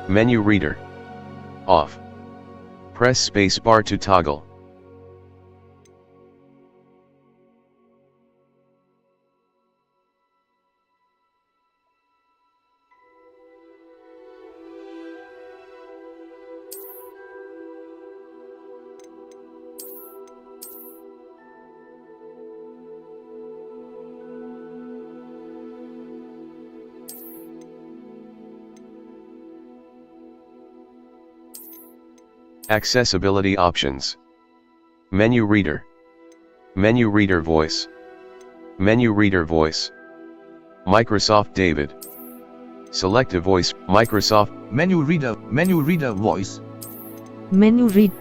Menu reader. Off. Press space bar to toggle. Accessibility options. Menu reader. Menu reader voice. Menu reader voice. Microsoft David. Select a voice. Microsoft. Menu reader voice. Menu read.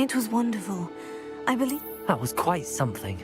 It was wonderful. I believe... That was quite something.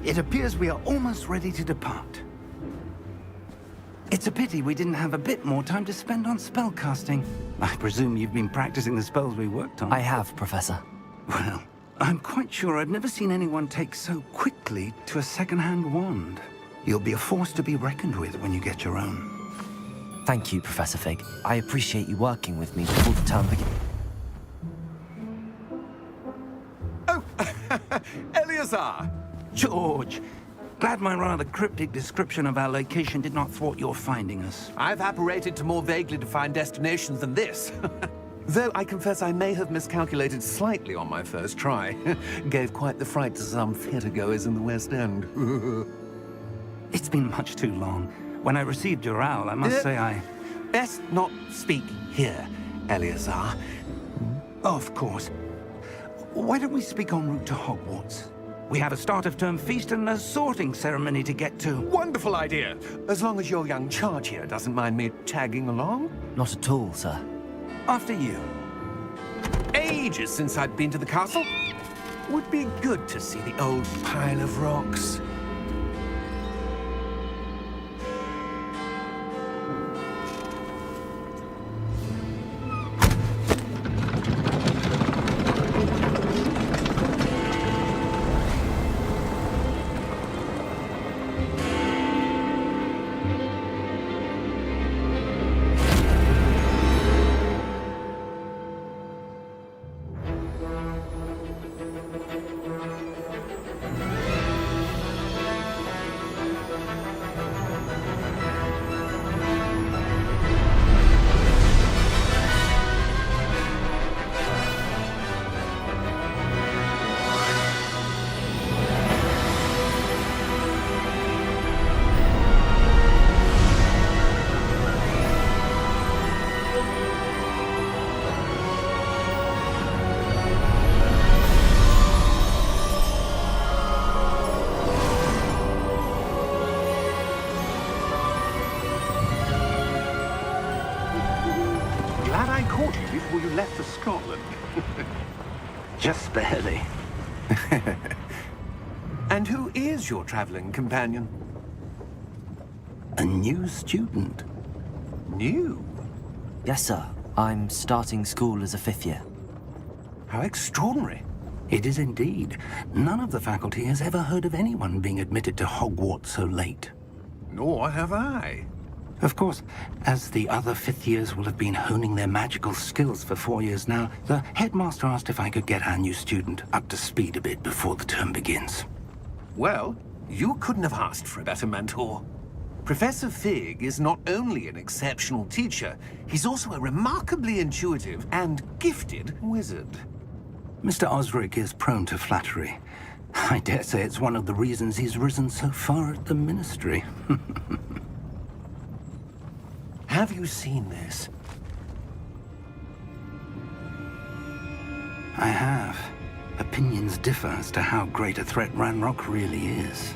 It appears we are almost ready to depart. It's a pity we didn't have a bit more time to spend on spellcasting. I presume you've been practicing the spells we worked on. I have, Professor. Well, I'm quite sure I've never seen anyone take so quickly to a second-hand wand. You'll be a force to be reckoned with when you get your own. Thank you, Professor Fig. I appreciate you working with me before the term begins. Oh, Eleazar! George, glad my rather cryptic description of our location did not thwart your finding us. I've apparated to more vaguely defined destinations than this. Though I confess I may have miscalculated slightly on my first try. Gave quite the fright to some theatre-goers in the West End. It's been much too long. When I received your owl, I must say I... Best not speak here, Eleazar. Of course. Why don't we speak en route to Hogwarts? We have a start-of-term feast and a sorting ceremony to get to. Wonderful idea! As long as your young charge here doesn't mind me tagging along. Not at all, sir. After you. Ages since I'd been to the castle. Would be good to see the old pile of rocks. you left for Scotland. Just barely. And who is your traveling companion? A new student. New? Yes, sir. I'm starting school as a 5th year. How extraordinary. It is indeed. None of the faculty has ever heard of anyone being admitted to Hogwarts so late. Nor have I. Of course, as the other 5th years will have been honing their magical skills for 4 years now, the headmaster asked if I could get our new student up to speed a bit before the term begins. Well, you couldn't have asked for a better mentor. Professor Fig is not only an exceptional teacher, he's also a remarkably intuitive and gifted wizard. Mr. Osric is prone to flattery. I dare say it's one of the reasons he's risen so far at the Ministry. Have you seen this? I have. Opinions differ as to how great a threat Ranrock really is.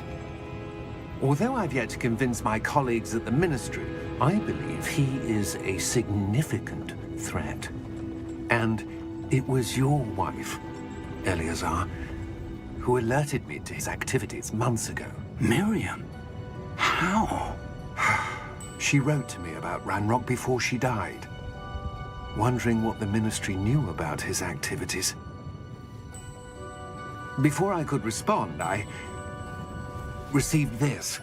Although I've yet to convince my colleagues at the Ministry, I believe he is a significant threat. And it was your wife, Eleazar, who alerted me to his activities months ago. Miriam? How? She wrote to me about Ranrock before she died, wondering what the Ministry knew about his activities. Before I could respond, I received this.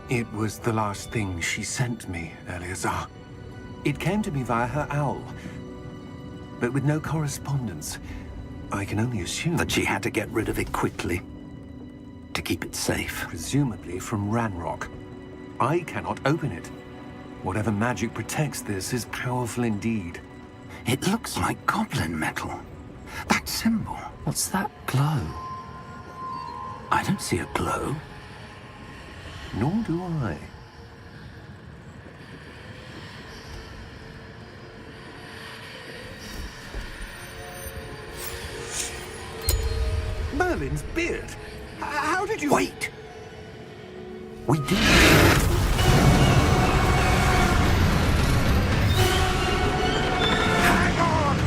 It was the last thing she sent me, Eleazar. It came to me via her owl, but with no correspondence. I can only assume That she had to get rid of it quickly. To keep it safe. presumably from Ranrock. I cannot open it. Whatever magic protects this is powerful indeed. It looks like goblin metal. That symbol. What's that glow? I don't see a glow. Nor do I. Merlin's beard. How did you... Wait! We did. Hang on!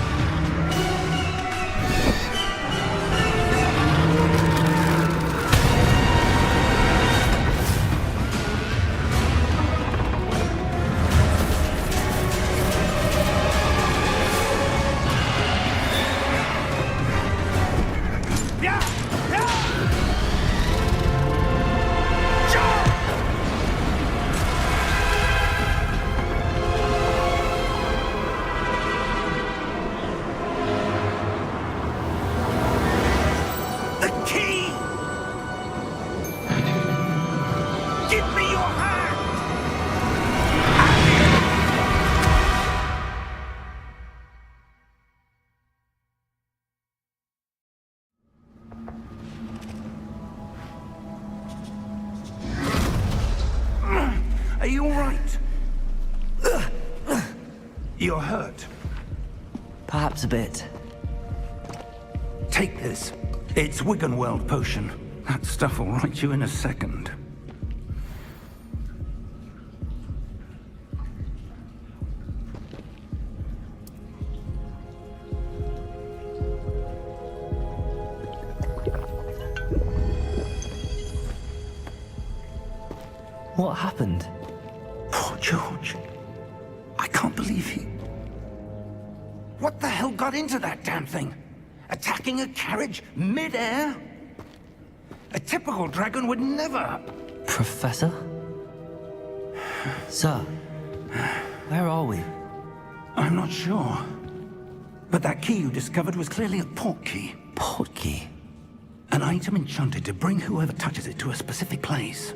The key! Give me your hand! Are you all right? You're hurt. Perhaps a bit. Take this. It's Wiggenweld potion. That stuff will right you in a second. What happened? Poor George. I can't believe he... What the hell got into that damn thing? Attacking a carriage mid-air? A typical dragon would never... Professor? Sir, where are we? I'm not sure. But that key you discovered was clearly a port key. Portkey. An item enchanted to bring whoever touches it to a specific place.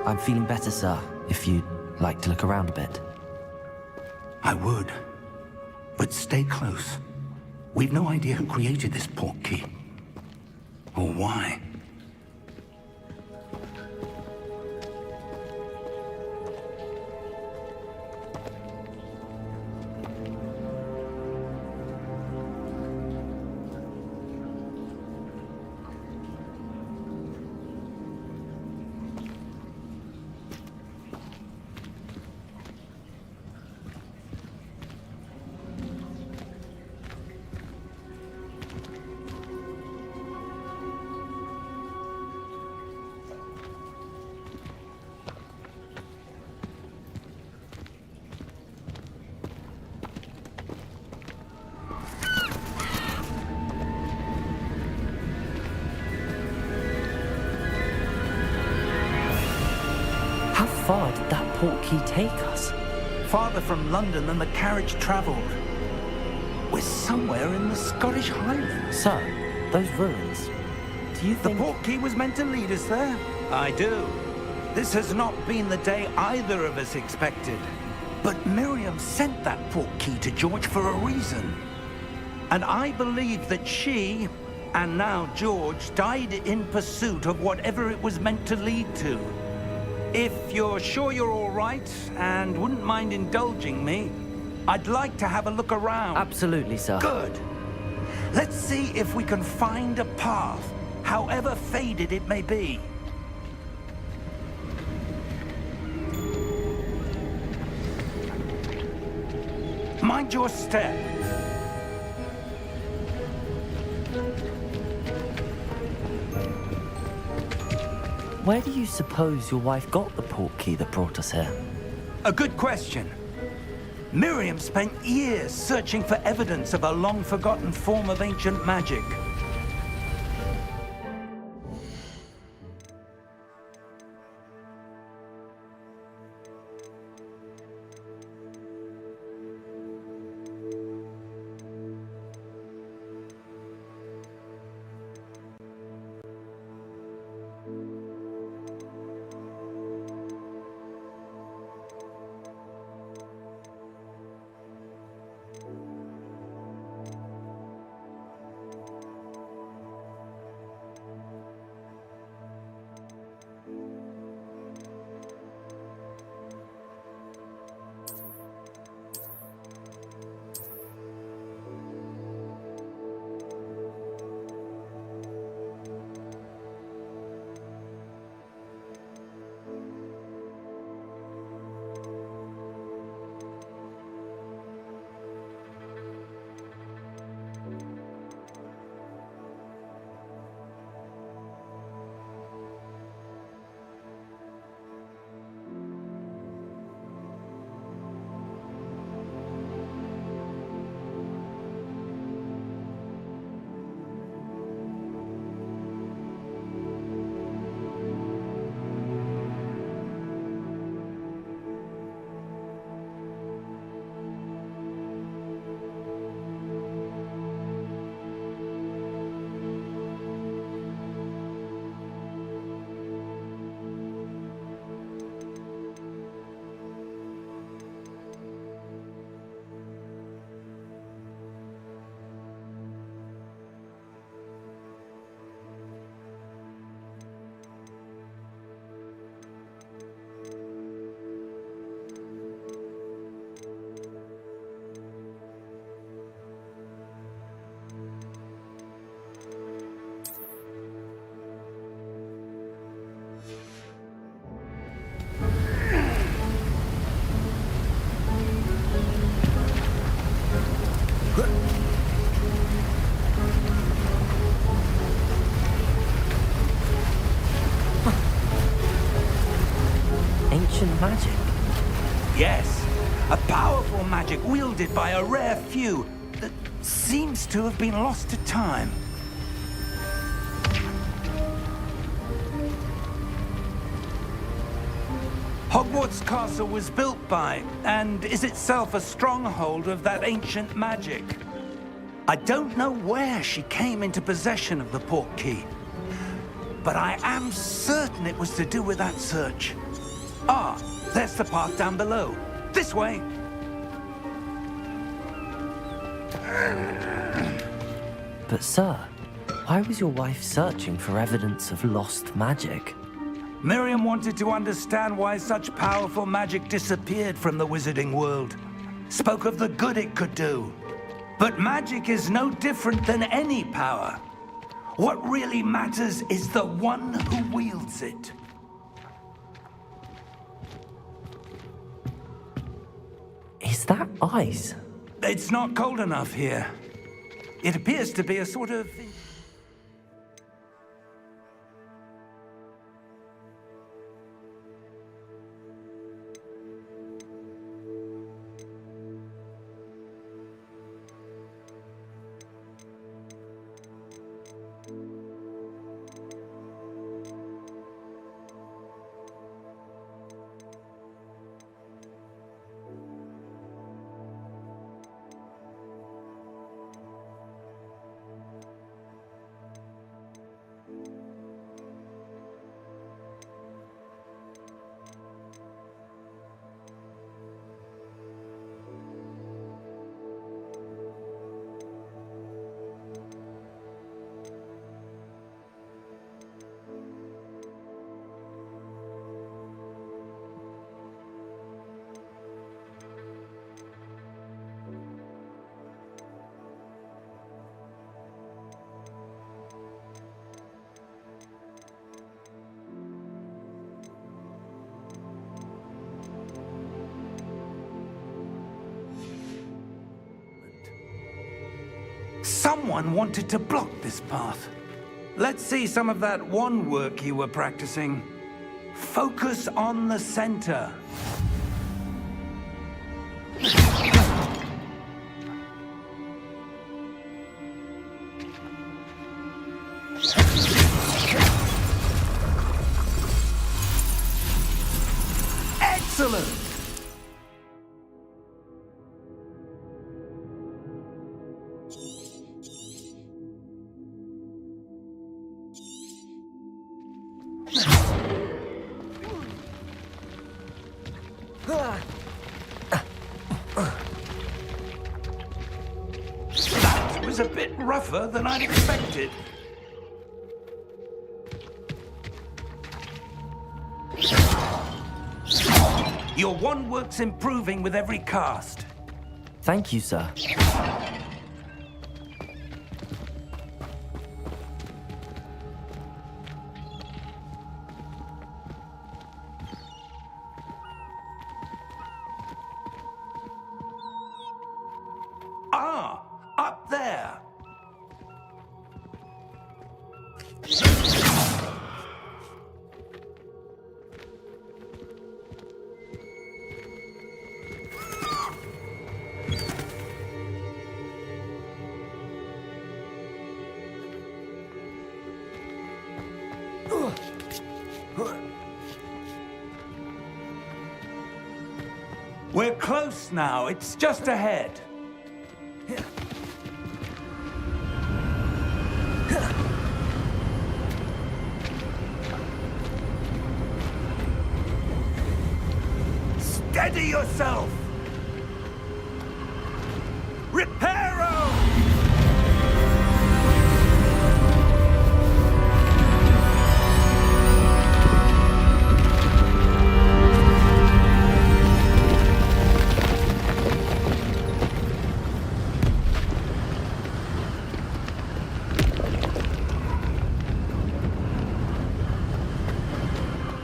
I'm feeling better, sir, if you'd like to look around a bit. I would. But stay close. We've no idea who created this port key. Or why. far did that portkey take us? Farther from London than the carriage travelled. We're somewhere in the Scottish Highlands. Sir, those ruins. Do you The think... portkey was meant to lead us there? I do. This has not been the day either of us expected. But Miriam sent that portkey to George for a reason. And I believe that she, and now George, died in pursuit of whatever it was meant to lead to. If you're sure you're all right, and wouldn't mind indulging me, I'd like to have a look around. Absolutely, sir. Good. Let's see if we can find a path, however faded it may be. Mind your step. Where do you suppose your wife got the portkey that brought us here? A good question. Miriam spent years searching for evidence of a long-forgotten form of ancient magic. Ancient magic? Yes, a powerful magic wielded by a rare few that seems to have been lost to time. Hogwarts Castle was built by, and is itself a stronghold of that ancient magic. I don't know where she came into possession of the portkey, but I am certain it was to do with that search. Ah, there's the path down below. This way. But sir, why was your wife searching for evidence of lost magic? Miriam wanted to understand why such powerful magic disappeared from the wizarding world. Spoke of the good it could do. But magic is no different than any power. What really matters is the one who wields it. Is that ice? It's not cold enough here. It appears to be a sort of... Someone wanted to block this path. Let's see some of that wand work you were practicing. Focus on the center. Excellent! That was a bit rougher than I'd expected. Your wand work's improving with every cast. Thank you, sir. Ah, up there. We're close now. It's just ahead. Steady yourself! Reparo!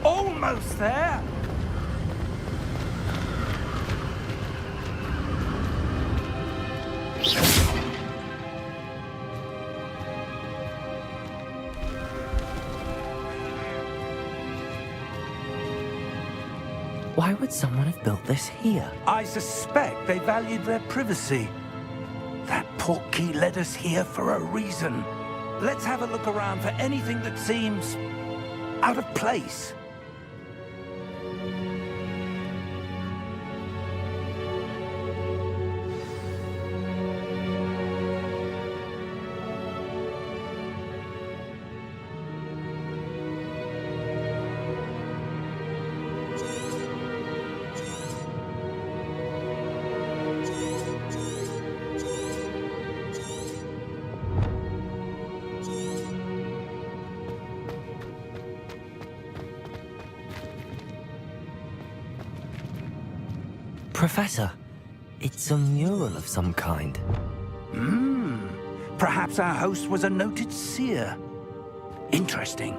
Almost there! Why would someone have built this here? I suspect they valued their privacy. That portkey led us here for a reason. Let's have a look around for anything that seems out of place. Professor, it's a mural of some kind. Perhaps our host was a noted seer. Interesting.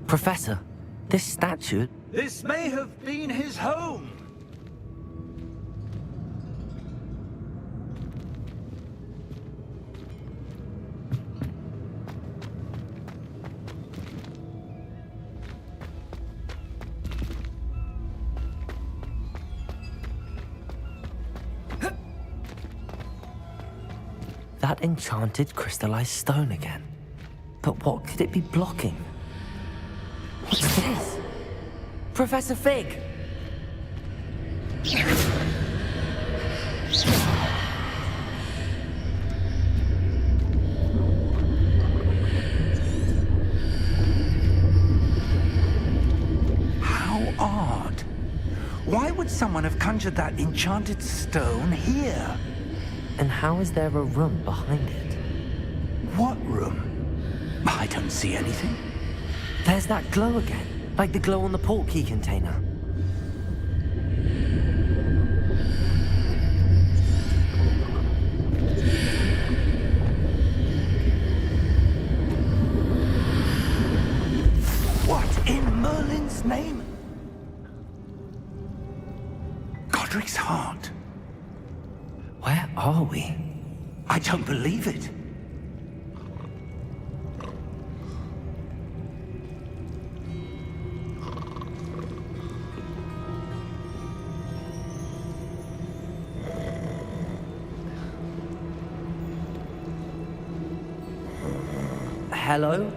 Professor, This statue... This may have been his home. That enchanted crystallized stone again. But what could it be blocking? What's this? Professor Fig! How odd. Why would someone have conjured that enchanted stone here? And how is there a room behind it? What room? I don't see anything. There's that glow again, like the glow on the portkey container. What in Merlin's name? Godric's heart. Where are we? I don't believe it. Hello?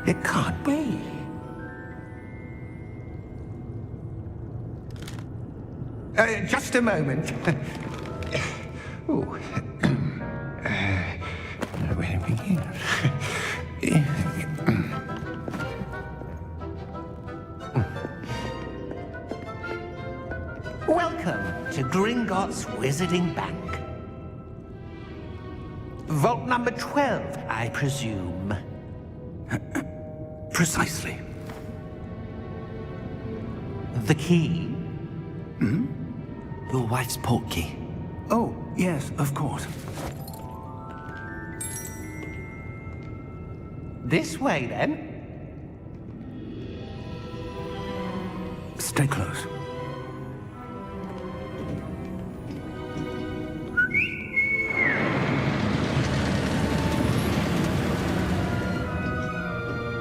It can't be. Just a moment. Ooh. Where do we begin? Welcome to Gringotts Wizarding Bank. Vault number 12, I presume. Precisely. The key? Your wife's portkey. Oh, yes, of course. This way, then. Stay close.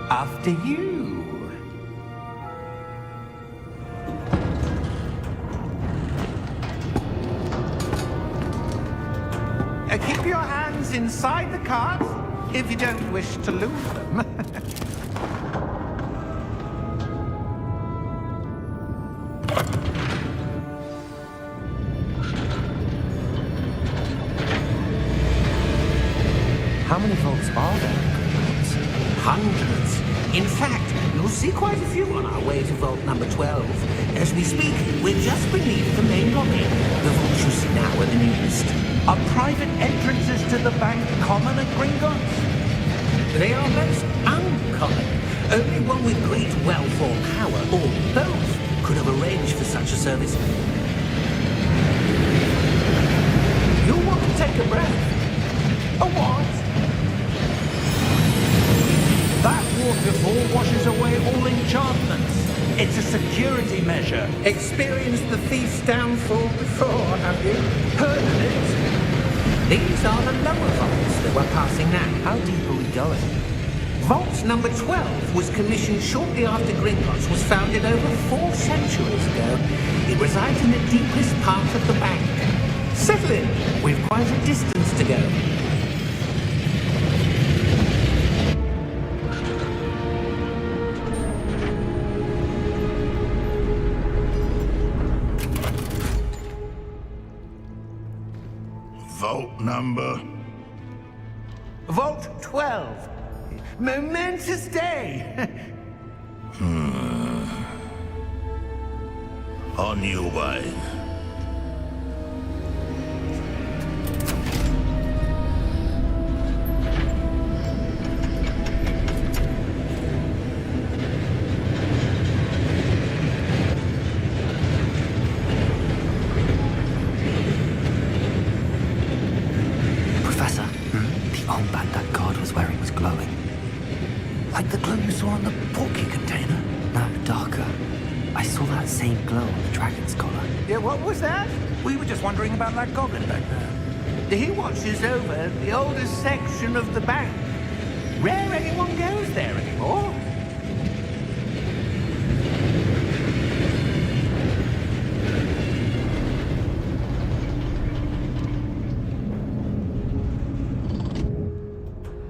After you. Keep your hands inside the cart if you don't wish to lose them. How many vaults are there? Hundreds. In fact, you'll see quite a few on our way to vault number 12. As we speak, we're just beneath the main lobby. The vaults you see now are the newest. Are private entrances to the bank common at Gringotts? They are most uncommon. Only one with great wealth or power, or both, could have arranged for such a service. You'll want to take a breath. A what? That waterfall washes away all enchantments. It's a security measure. Experienced the thief's downfall before, have you? Heard of it? These are the lower vaults that we're passing now. How deep are we going? Vault number 12 was commissioned shortly after Gringotts was founded over 4 centuries ago. It resides in the deepest part of the bank. Settle in. We've quite a distance to go. Vault number? Vault 12. Momentous day. On your way. armband that guard was wearing was glowing. Like the glow you saw on the porky container? No, darker. I saw that same glow on the dragon's collar. Yeah, what was that? We were just wondering about that goblin back there. He watches over the oldest section of the bank. Rare anyone goes there anymore.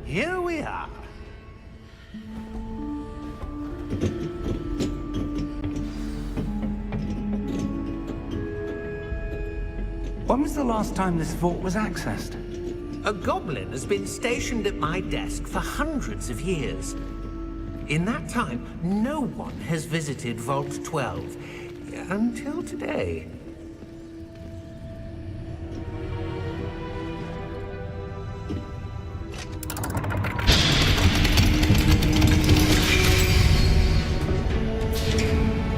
Here we are. When was the last time this vault was accessed? A goblin has been stationed at my desk for hundreds of years. In that time, no one has visited Vault 12 until today.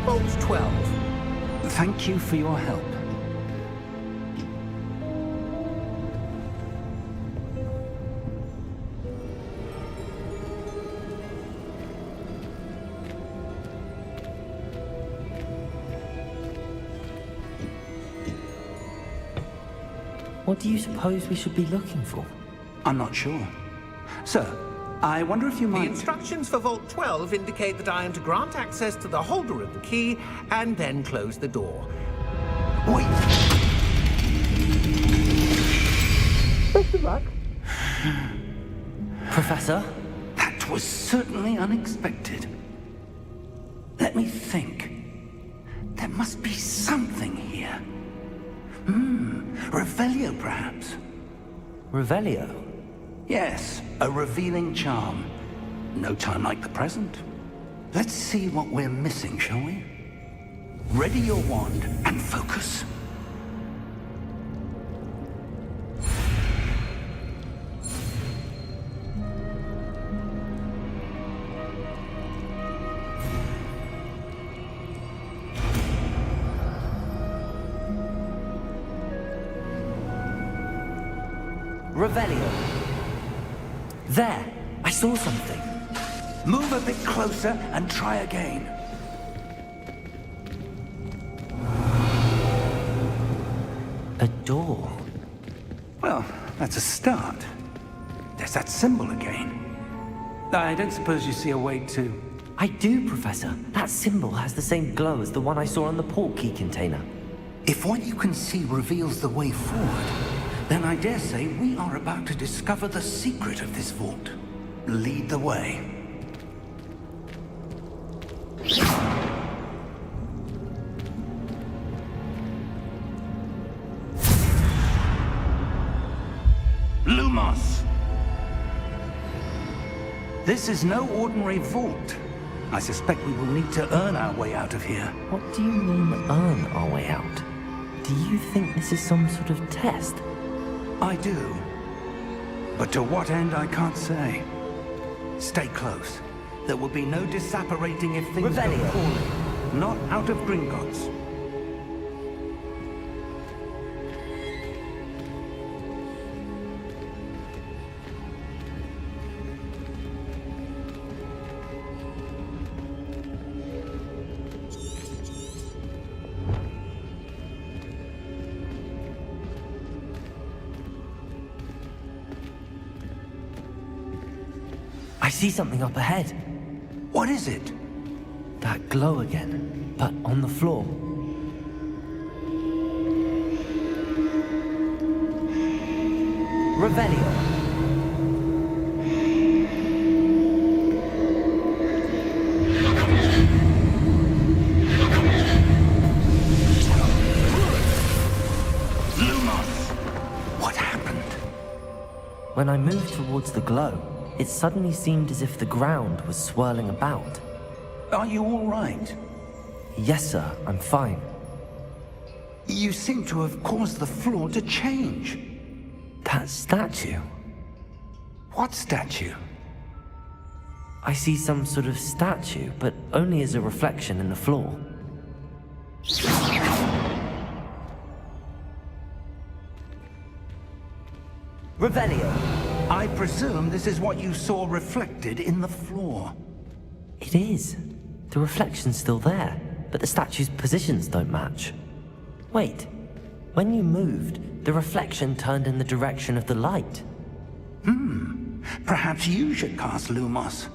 Vault 12. Thank you for your help. What do you suppose we should be looking for? I'm not sure. Sir, I wonder if you The might... instructions for Vault 12 indicate that I am to grant access to the holder of the key and then close the door. Wait! Best of luck. Professor? That was certainly unexpected. Let me think. There must be something here. Revelio, perhaps? Revelio? Yes, a revealing charm. No time like the present. Let's see what we're missing, shall we? Ready your wand and focus. Revelio. There! I saw something. Move a bit closer and try again. A door. Well, that's a start. There's that symbol again. I don't suppose you see a way to... I do, Professor. That symbol has the same glow as the one I saw on the port key container. If what you can see reveals the way forward, then I dare say we are about to discover the secret of this vault. Lead the way. Lumos! This is no ordinary vault. I suspect we will need to earn our way out of here. What do you mean, earn our way out? Do you think this is some sort of test? I do. But to what end, I can't say. Stay close. There will be no disapparating if things go Revelio. poorly. Not out of Gringotts. I see something up ahead. What is it? That glow again, but on the floor. Revelio. Lumos! What happened? When I moved towards the glow, it suddenly seemed as if the ground was swirling about. Are you all right? Yes, sir, I'm fine. You seem to have caused the floor to change. That statue. What statue? I see some sort of statue, but only as a reflection in the floor. Revelio. I presume this is what you saw reflected in the floor. It is. The reflection's still there, but the statue's positions don't match. Wait, when you moved, the reflection turned in the direction of the light. Perhaps you should cast Lumos.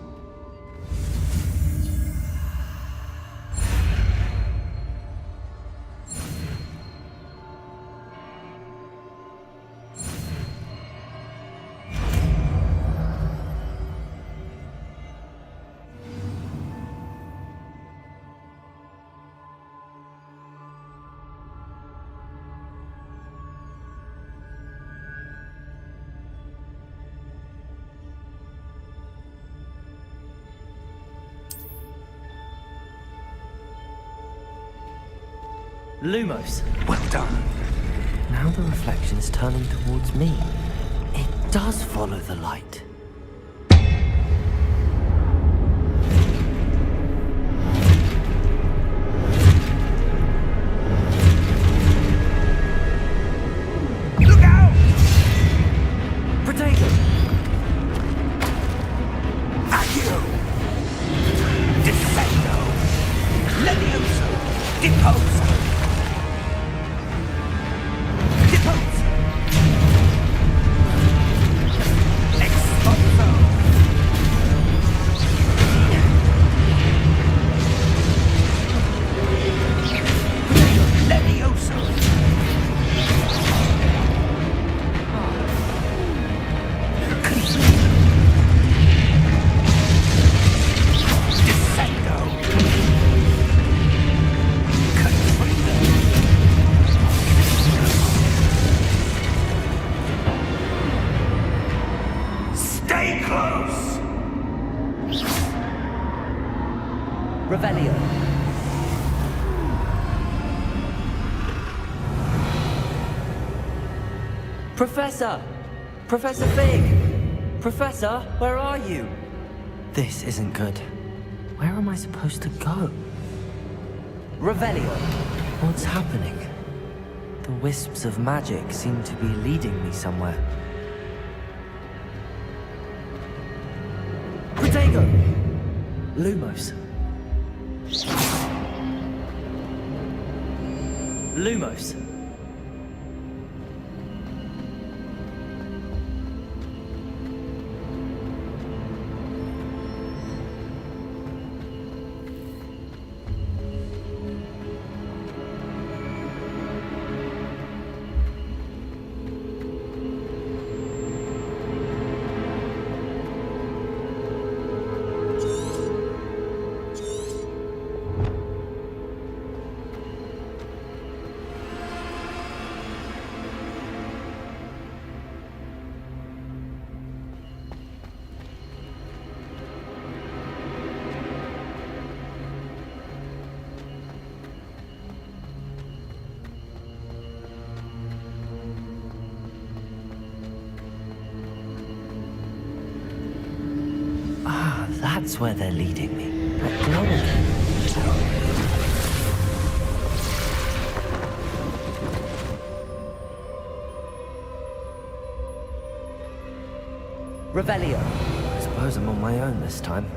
Lumos. Well done. Now the reflection is turning towards me. It does follow the light. Look out! Protego! Accio! Defendo! Levioso! Deposo! Deposo! Exposo! Levioso! Defendo! Stay close! Revelio. Professor! Professor Fig! Professor, where are you? This isn't good. Where am I supposed to go? Revelio! What's happening? The wisps of magic seem to be leading me somewhere. Protego! Lumos. Lumos. That's where they're leading me. That glowing. Revelio. I suppose I'm on my own this time.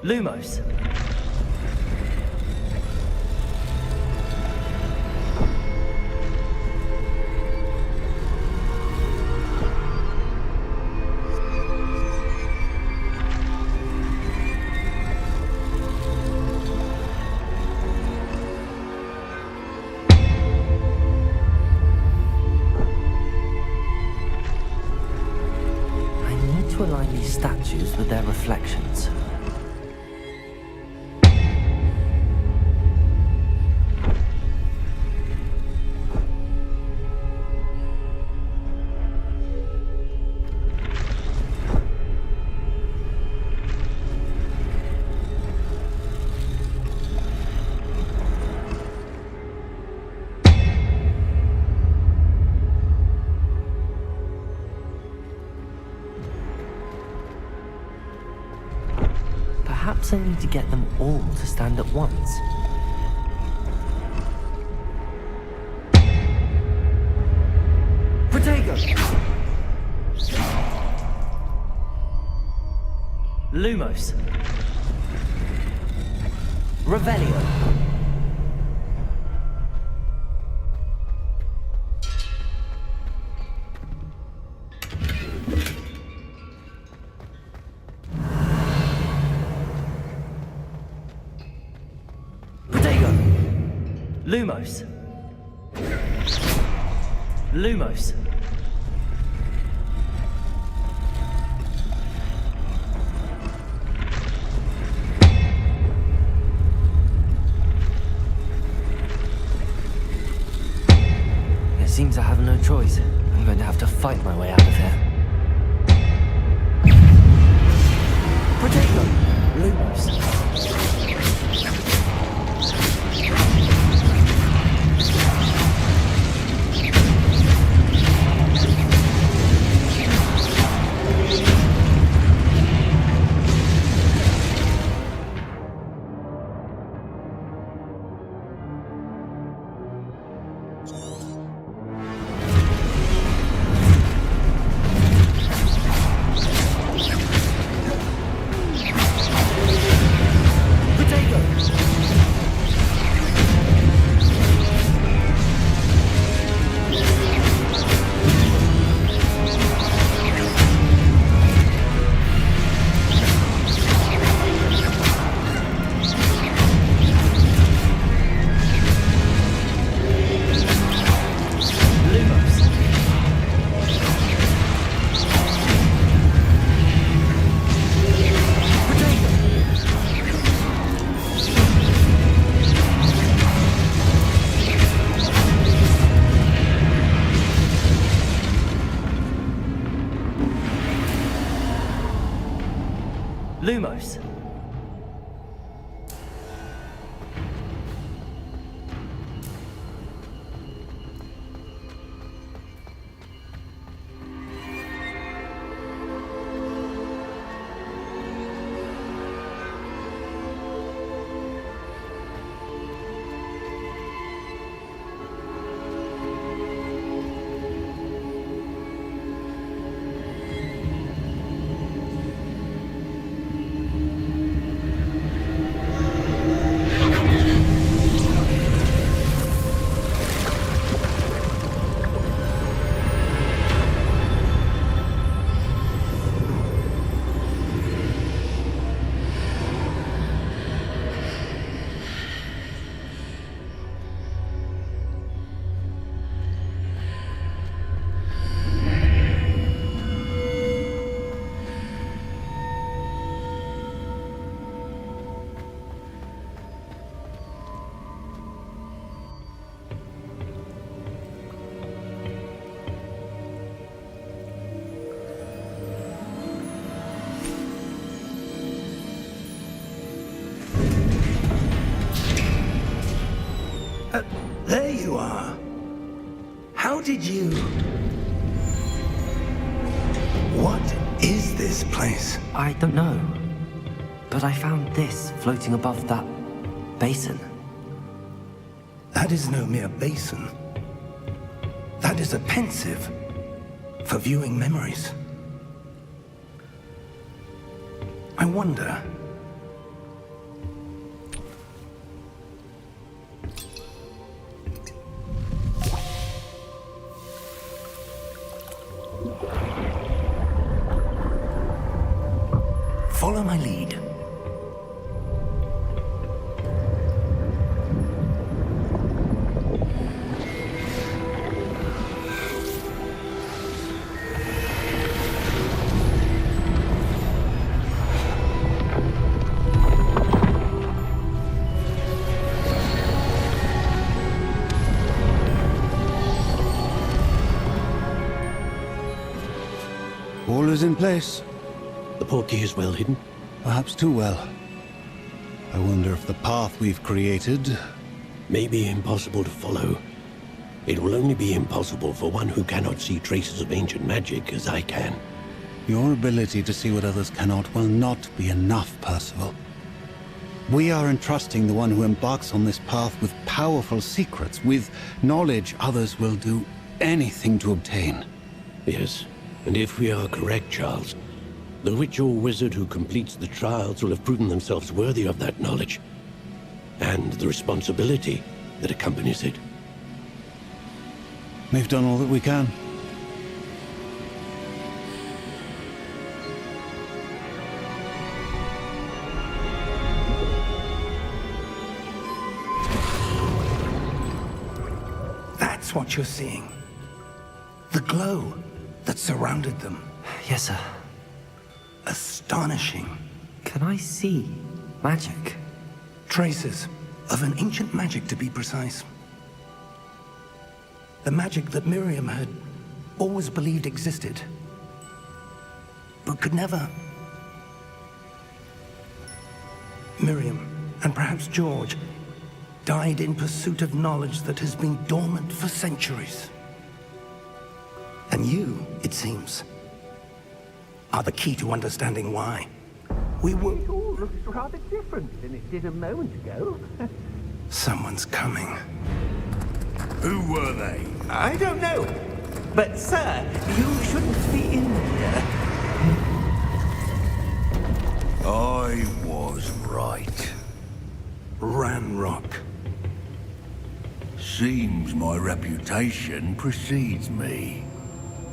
Lumos. To align these statues with their reflections. Perhaps I need to get them all to stand at once. Protego! Lumos. Revelio. Protego. Lumos. Lumos. It seems I have no choice. I'm going to have to fight my way out of here. Protego. Lumos. Lumos. There you are. How did you... What is this place? I don't know. But I found this floating above that basin. That is no mere basin. That is a pensive for viewing memories. I wonder... Follow my lead. All is in place. The portkey is well hidden. Perhaps too well. I wonder if the path we've created... May be impossible to follow. It will only be impossible for one who cannot see traces of ancient magic as I can. Your ability to see what others cannot will not be enough, Percival. We are entrusting the one who embarks on this path with powerful secrets, with knowledge others will do anything to obtain. Yes, and if we are correct, Charles, The witch or wizard who completes the trials will have proven themselves worthy of that knowledge, and the responsibility that accompanies it. We've done all that we can. That's what you're seeing. The glow that surrounded them. Yes, sir. Astonishing. Can I see magic? Traces of an ancient magic, to be precise. The magic that Miriam had always believed existed, but could never. Miriam, and perhaps George, died in pursuit of knowledge that has been dormant for centuries. And you, it seems, are the key to understanding why. We were... It all looks rather different than it did a moment ago. Someone's coming. Who were they? I don't know. But, sir, you shouldn't be in here. I was right. Ranrock. Seems my reputation precedes me.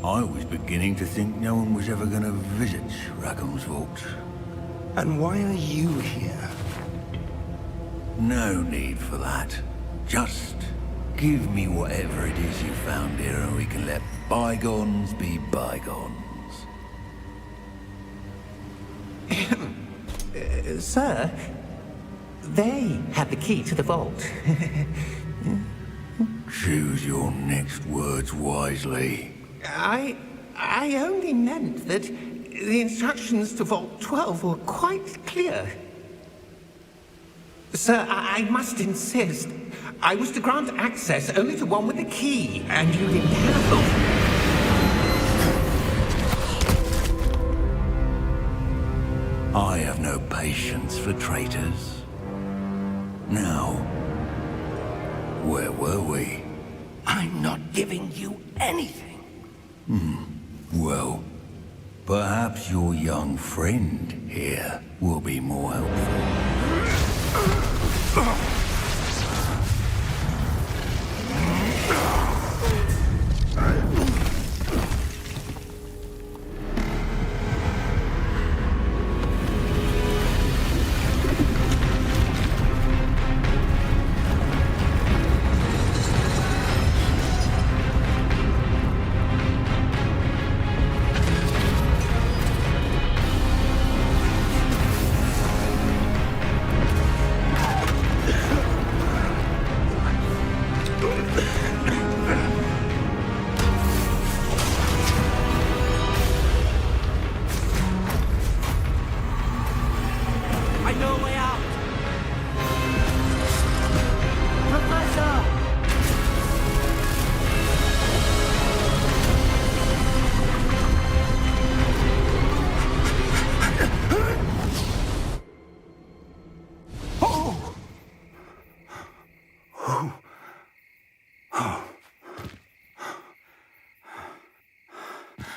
I was beginning to think no one was ever going to visit Rackham's vault. And why are you here? No need for that. Just give me whatever it is you found here and we can let bygones be bygones. Sir, they have the key to the vault. Choose your next words wisely. I only meant that the instructions to Vault 12 were quite clear. Sir, I must insist. I was to grant access only to one with the key, and you didn't have I have no patience for traitors. Now, where were we? I'm not giving you anything. Well, perhaps your young friend here will be more helpful.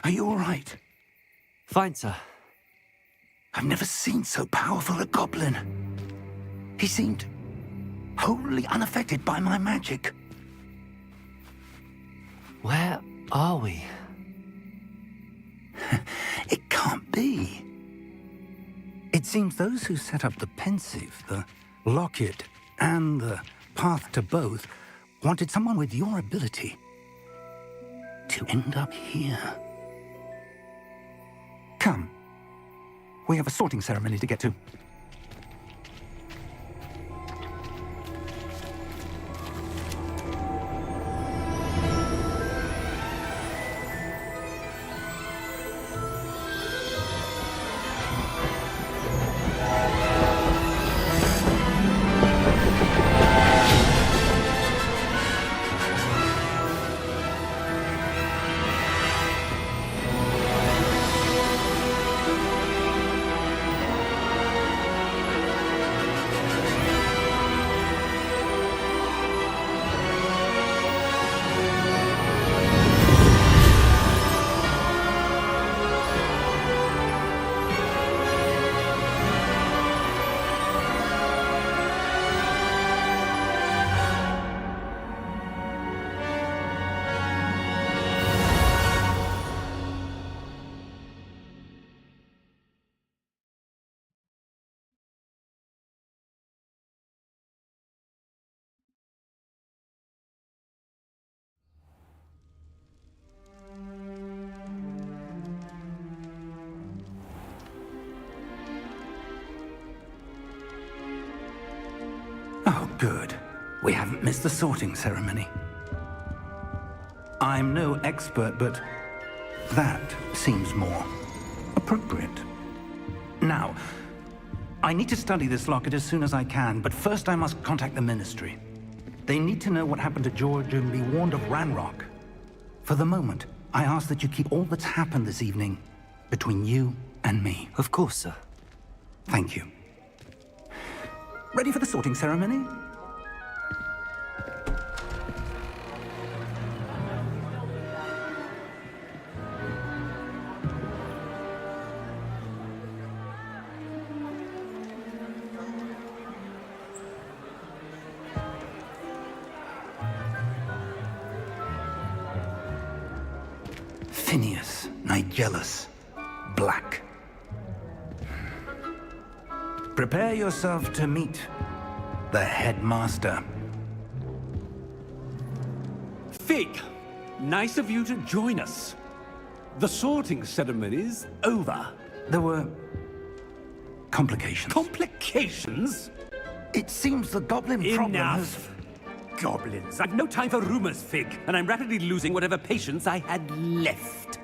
Are you all right? Fine, sir. I've never seen so powerful a goblin. He seemed wholly unaffected by my magic. Where are we? It can't be. It seems those who set up the pensive, the locket, and the path to both wanted someone with your ability to end up here. Come. We have a sorting ceremony to get to. Oh, good. We haven't missed the sorting ceremony. I'm no expert, but that seems more appropriate. Now, I need to study this locket as soon as I can, but first I must contact the Ministry. They need to know what happened to George and be warned of Ranrock. For the moment, I ask that you keep all that's happened this evening between you and me. Of course, sir. Thank you. Ready for the sorting ceremony? Phineas, Nigellus, Black. Prepare yourself to meet the headmaster. Fig, nice of you to join us. The sorting ceremony's over. There were complications. Complications? It seems the goblin problem has... Enough! Goblins. I've no time for rumors, Fig, and I'm rapidly losing whatever patience I had left.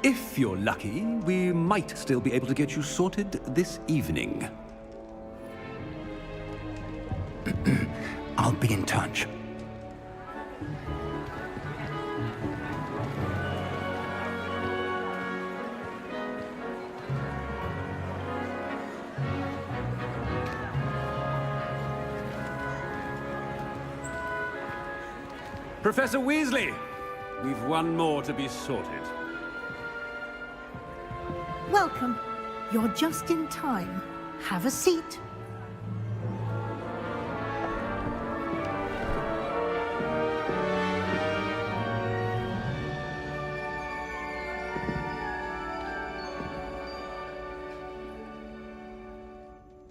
If you're lucky, we might still be able to get you sorted this evening. I'll be in touch. Professor Weasley, we've one more to be sorted. Welcome. You're just in time. Have a seat.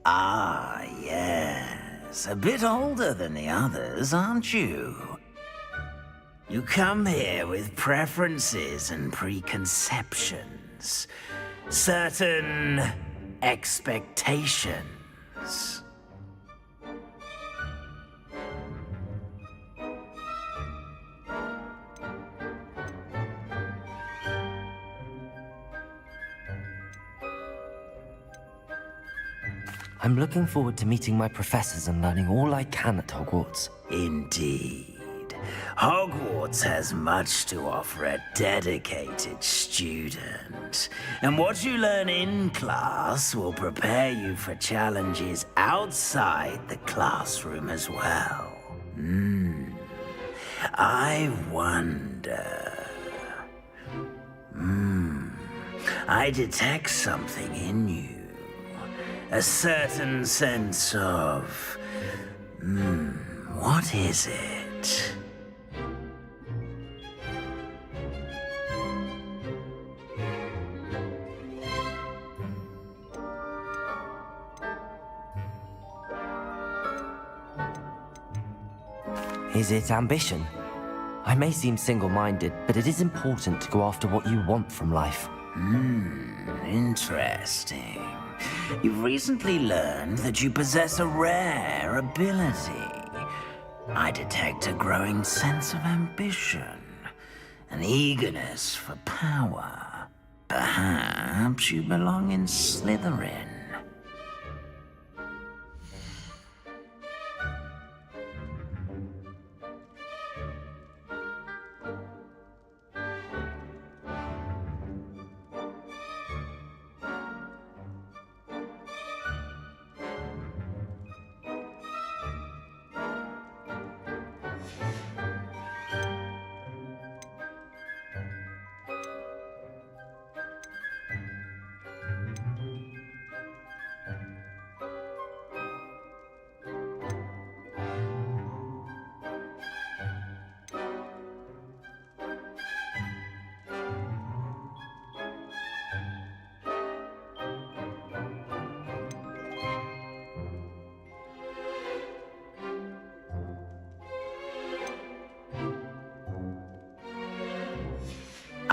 Ah, yes. A bit older than the others, aren't you? You come here with preferences and preconceptions. Certain expectations. I'm looking forward to meeting my professors and learning all I can at Hogwarts. Indeed. Hogwarts has much to offer a dedicated student. And what you learn in class will prepare you for challenges outside the classroom as well. I wonder... I detect something in you. A certain sense of... what is it? Is it ambition? I may seem single-minded, but it is important to go after what you want from life. Interesting. You've recently learned that you possess a rare ability. I detect a growing sense of ambition, an eagerness for power. Perhaps you belong in Slytherin.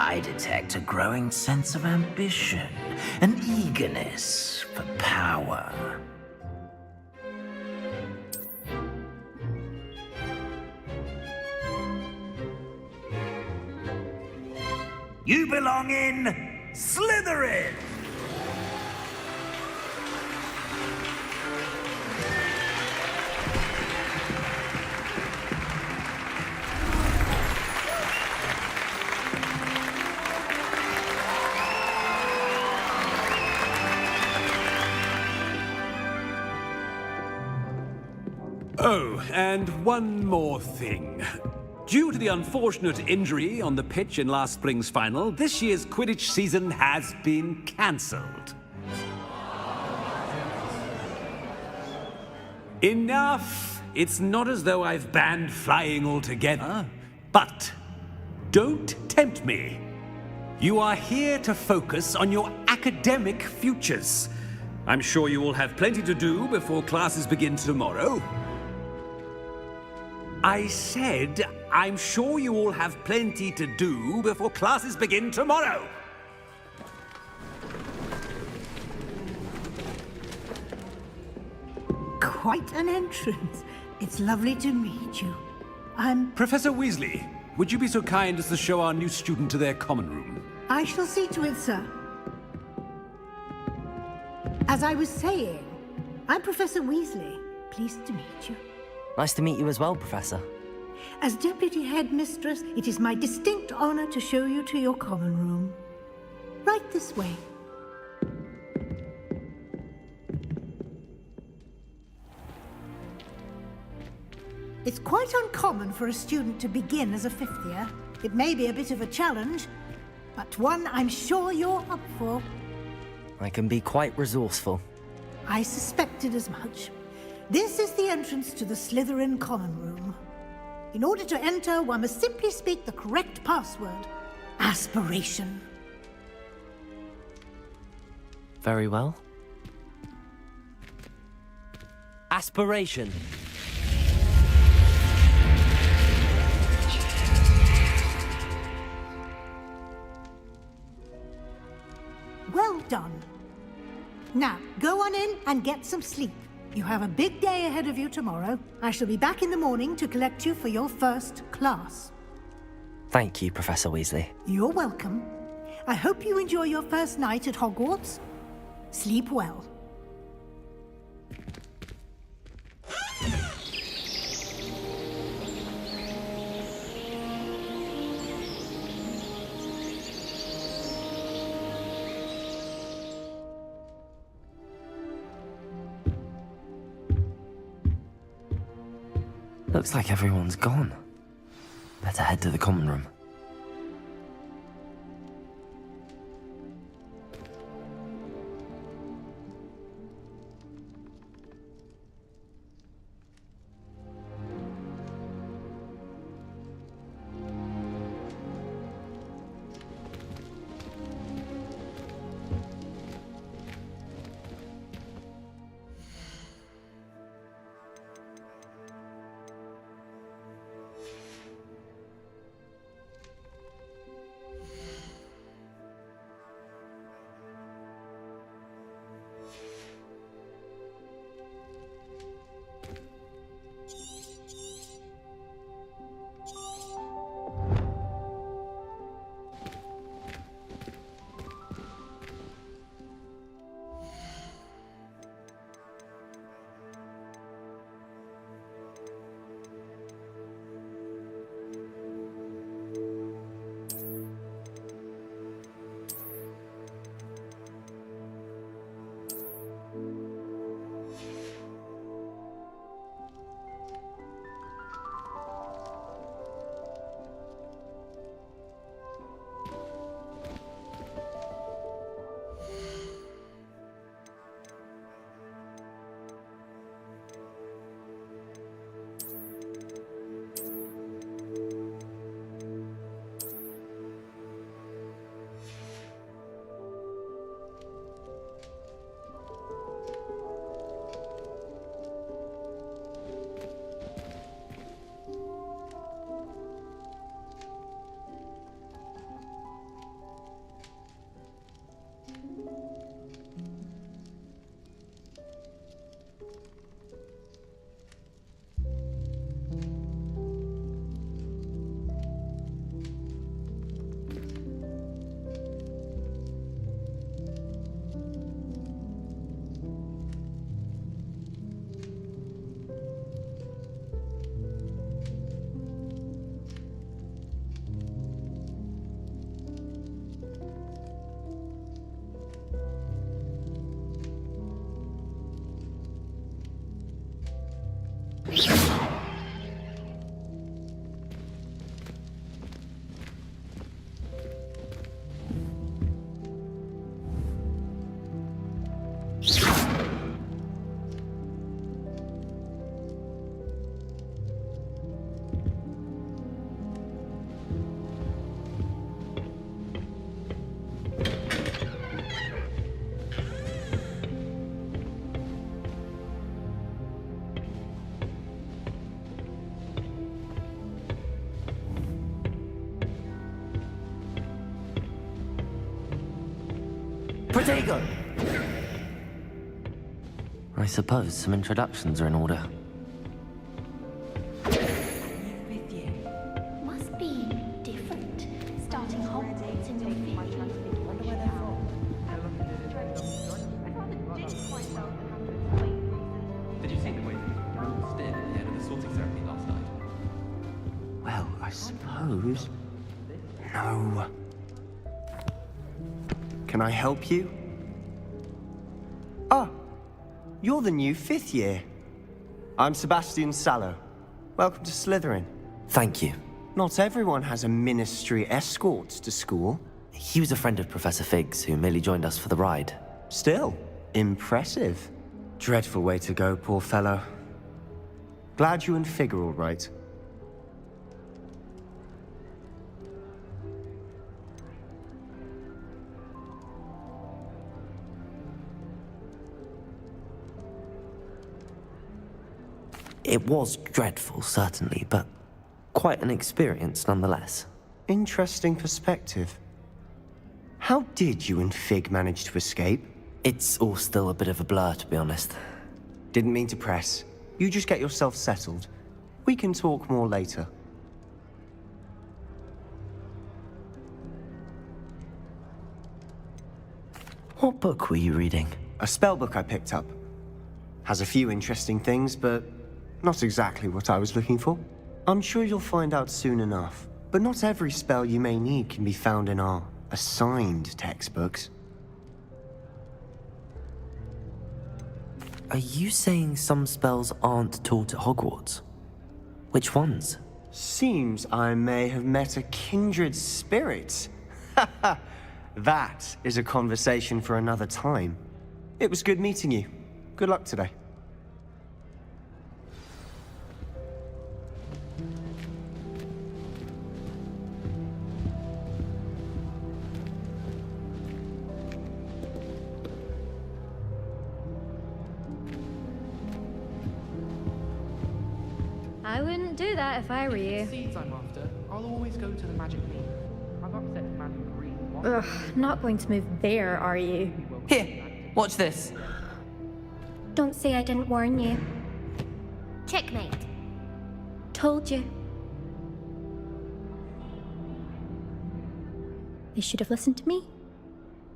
I detect a growing sense of ambition, an eagerness for power. You belong in Slytherin! Oh, and one more thing. Due to the unfortunate injury on the pitch in last spring's final, this year's Quidditch season has been cancelled. Enough! It's not as though I've banned flying altogether, but don't tempt me. You are here to focus on your academic futures. I'm sure you will have plenty to do before classes begin tomorrow. I said, I'm sure you all have plenty to do before classes begin tomorrow. Quite an entrance. It's lovely to meet you. I'm... Professor Weasley, would you be so kind as to show our new student to their common room? I shall see to it, sir. As I was saying, I'm Professor Weasley. Pleased to meet you. Nice to meet you as well, Professor. As Deputy Headmistress, it is my distinct honor to show you to your common room. Right this way. It's quite uncommon for a student to begin as a fifth year. It may be a bit of a challenge, but one I'm sure you're up for. I can be quite resourceful. I suspected as much. This is the entrance to the Slytherin common room. In order to enter, one must simply speak the correct password. Aspiration. Very well. Aspiration. Well done. Now, go on in and get some sleep. You have a big day ahead of you tomorrow. I shall be back in the morning to collect you for your first class. Thank you, Professor Weasley. You're welcome. I hope you enjoy your first night at Hogwarts. Sleep well. Looks like everyone's gone. Better head to the common room. Protego! I suppose some introductions are in order. Must be different. Starting Hogwarts in your Did you see the way he stared at the end of the sorting ceremony last night? Well, I suppose... No. Can I help you? Ah, you're the new 5th year. I'm Sebastian Sallow. Welcome to Slytherin. Thank you. Not everyone has a ministry escort to school. He was a friend of Professor Fig's who merely joined us for the ride. Still, impressive. Dreadful way to go, poor fellow. Glad you and Fig are all right. It was dreadful, certainly, but quite an experience nonetheless. Interesting perspective. How did you and Fig manage to escape? It's all still a bit of a blur, to be honest. Didn't mean to press. You just get yourself settled. We can talk more later. What book were you reading? A spell book I picked up. Has a few interesting things, but not exactly what I was looking for. I'm sure you'll find out soon enough. But not every spell you may need can be found in our assigned textbooks. Are you saying some spells aren't taught at Hogwarts? Which ones? Seems I may have met a kindred spirit. That is a conversation for another time. It was good meeting you. Good luck today. I wouldn't do that if I were you. Seeds I'm after. I'll always go to the magic meet. I've upset Madam Green. Ugh, not going to move there, are you? Here, watch this. Don't say I didn't warn you. Checkmate. Told you. They should have listened to me.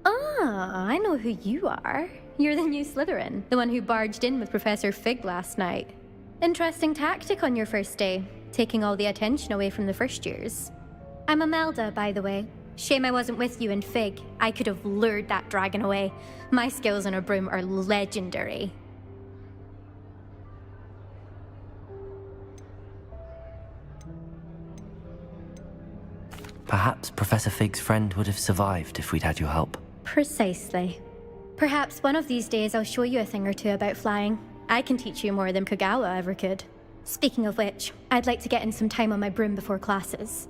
Ah, I know who you are. You're the new Slytherin, the one who barged in with Professor Fig last night. Interesting tactic on your first day, taking all the attention away from the first years. I'm Imelda, by the way. Shame I wasn't with you in Fig. I could have lured that dragon away. My skills on a broom are legendary. Perhaps Professor Fig's friend would have survived if we'd had your help. Precisely. Perhaps one of these days I'll show you a thing or two about flying. I can teach you more than Kagawa ever could. Speaking of which, I'd like to get in some time on my broom before classes.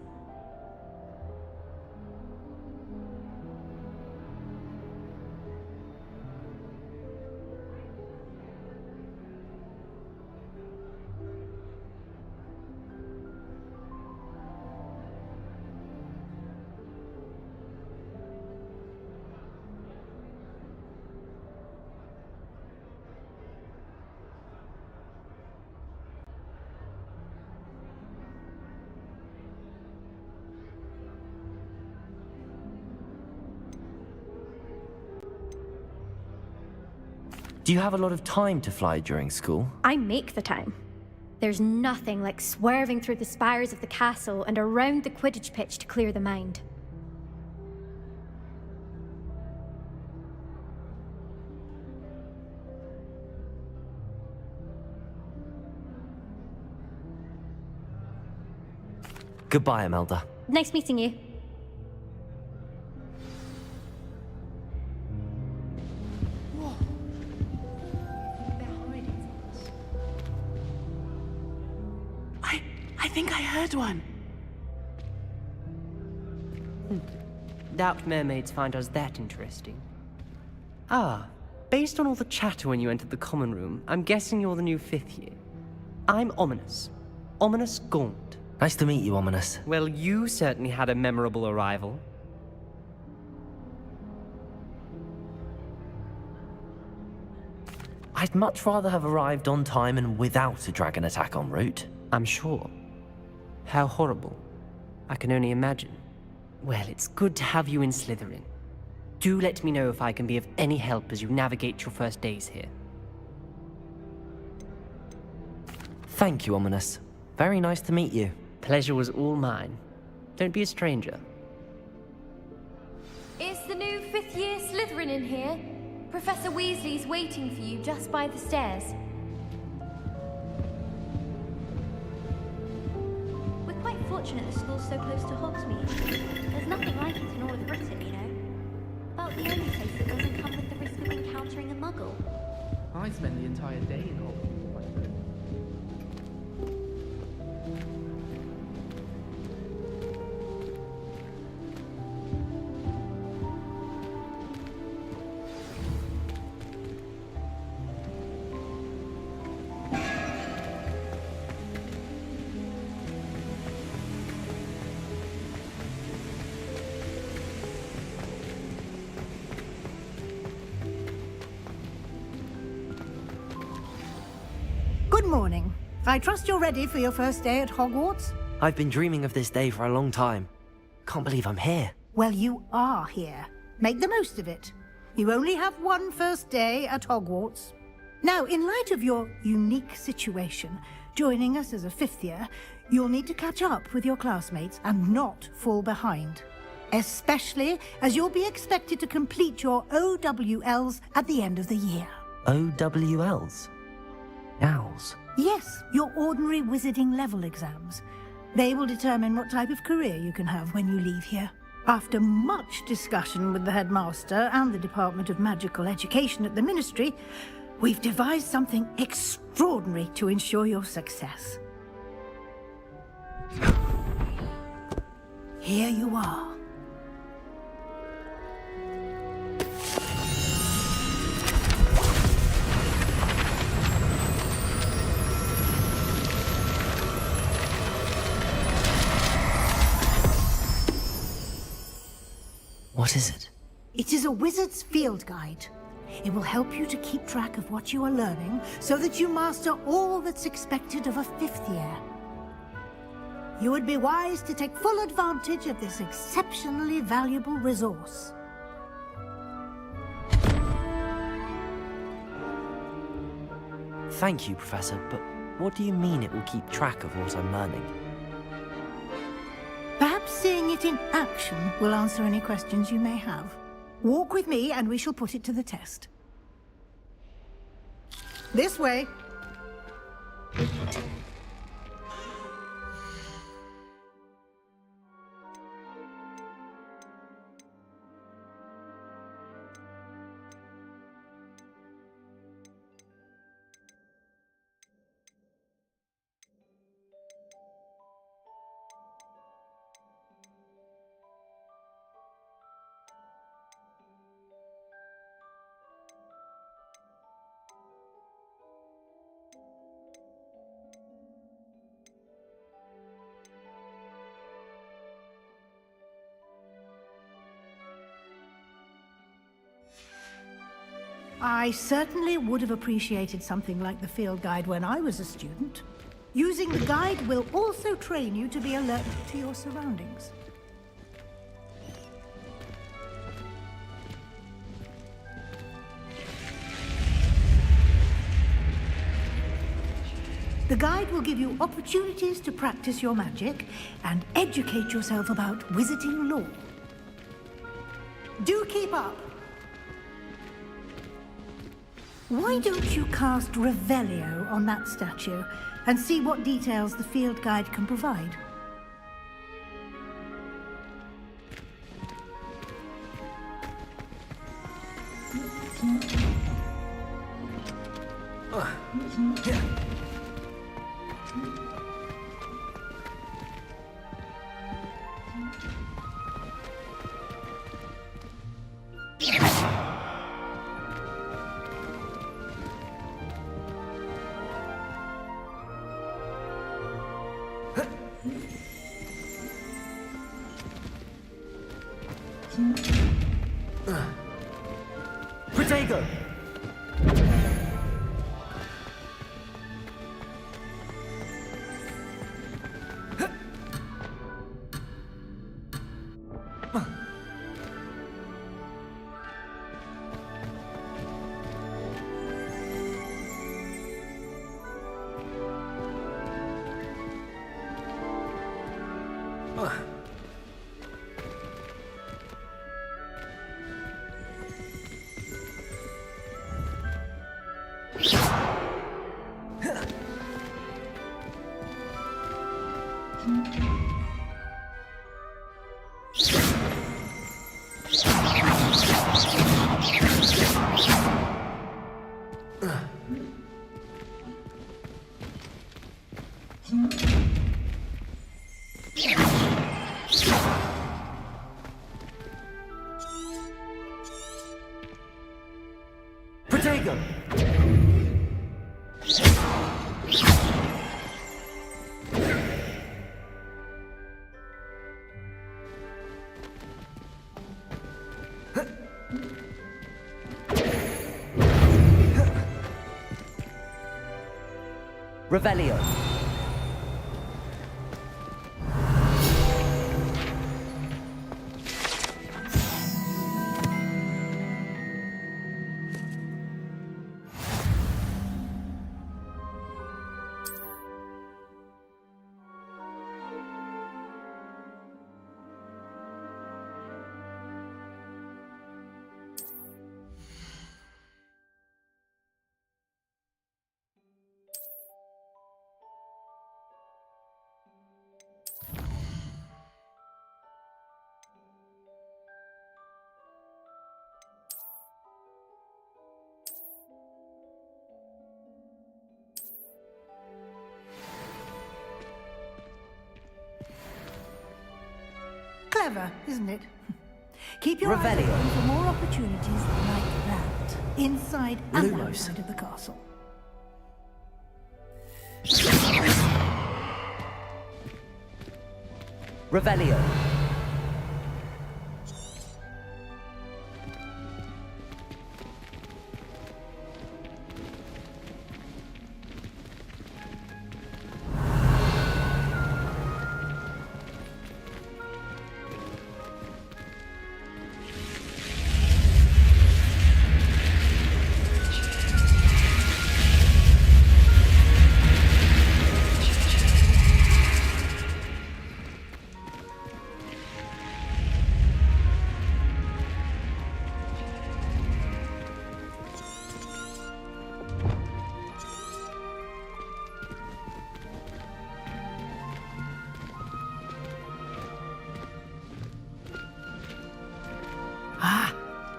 Do you have a lot of time to fly during school? I make the time. There's nothing like swerving through the spires of the castle and around the Quidditch pitch to clear the mind. Goodbye, Imelda. Nice meeting you. I think I heard one. Doubt mermaids find us that interesting. Ah, based on all the chatter when you entered the common room, I'm guessing you're the new 5th year. I'm Ominous. Ominous Gaunt. Nice to meet you, Ominous. Well, you certainly had a memorable arrival. I'd much rather have arrived on time and without a dragon attack en route. I'm sure. How horrible. I can only imagine. Well, it's good to have you in Slytherin. Do let me know if I can be of any help as you navigate your first days here. Thank you, Ominous. Very nice to meet you. Pleasure was all mine. Don't be a stranger. Is the new 5th year Slytherin in here? Professor Weasley's waiting for you just by the stairs. We're quite fortunate the school's so close to Hogsmeade. There's nothing like it in all of Britain, you know. About the only place that doesn't come with the risk of encountering a muggle. I spend the entire day in Hogwarts, my friend. Good morning. I trust you're ready for your first day at Hogwarts? I've been dreaming of this day for a long time. Can't believe I'm here. Well, you are here. Make the most of it. You only have one first day at Hogwarts. Now, in light of your unique situation, joining us as a 5th year, you'll need to catch up with your classmates and not fall behind. Especially as you'll be expected to complete your OWLs at the end of the year. OWLs? Owls? Yes, your ordinary wizarding level exams. They will determine what type of career you can have when you leave here. After much discussion with the headmaster and the Department of Magical Education at the Ministry, we've devised something extraordinary to ensure your success. Here you are. What is it? It is a wizard's field guide. It will help you to keep track of what you are learning so that you master all that's expected of a 5th year. You would be wise to take full advantage of this exceptionally valuable resource. Thank you, Professor, but what do you mean it will keep track of what I'm learning? Perhaps seeing it in action will answer any questions you may have. Walk with me and we shall put it to the test. This way. I certainly would have appreciated something like the field guide when I was a student. Using the guide will also train you to be alert to your surroundings. The guide will give you opportunities to practice your magic and educate yourself about wizarding lore. Do keep up! Why don't you cast Revelio on that statue and see what details the field guide can provide? Protego! Jaeger! Revelio. Clever, isn't it? Keep your eyes open for more opportunities like that, inside and outside of the castle. Revelio.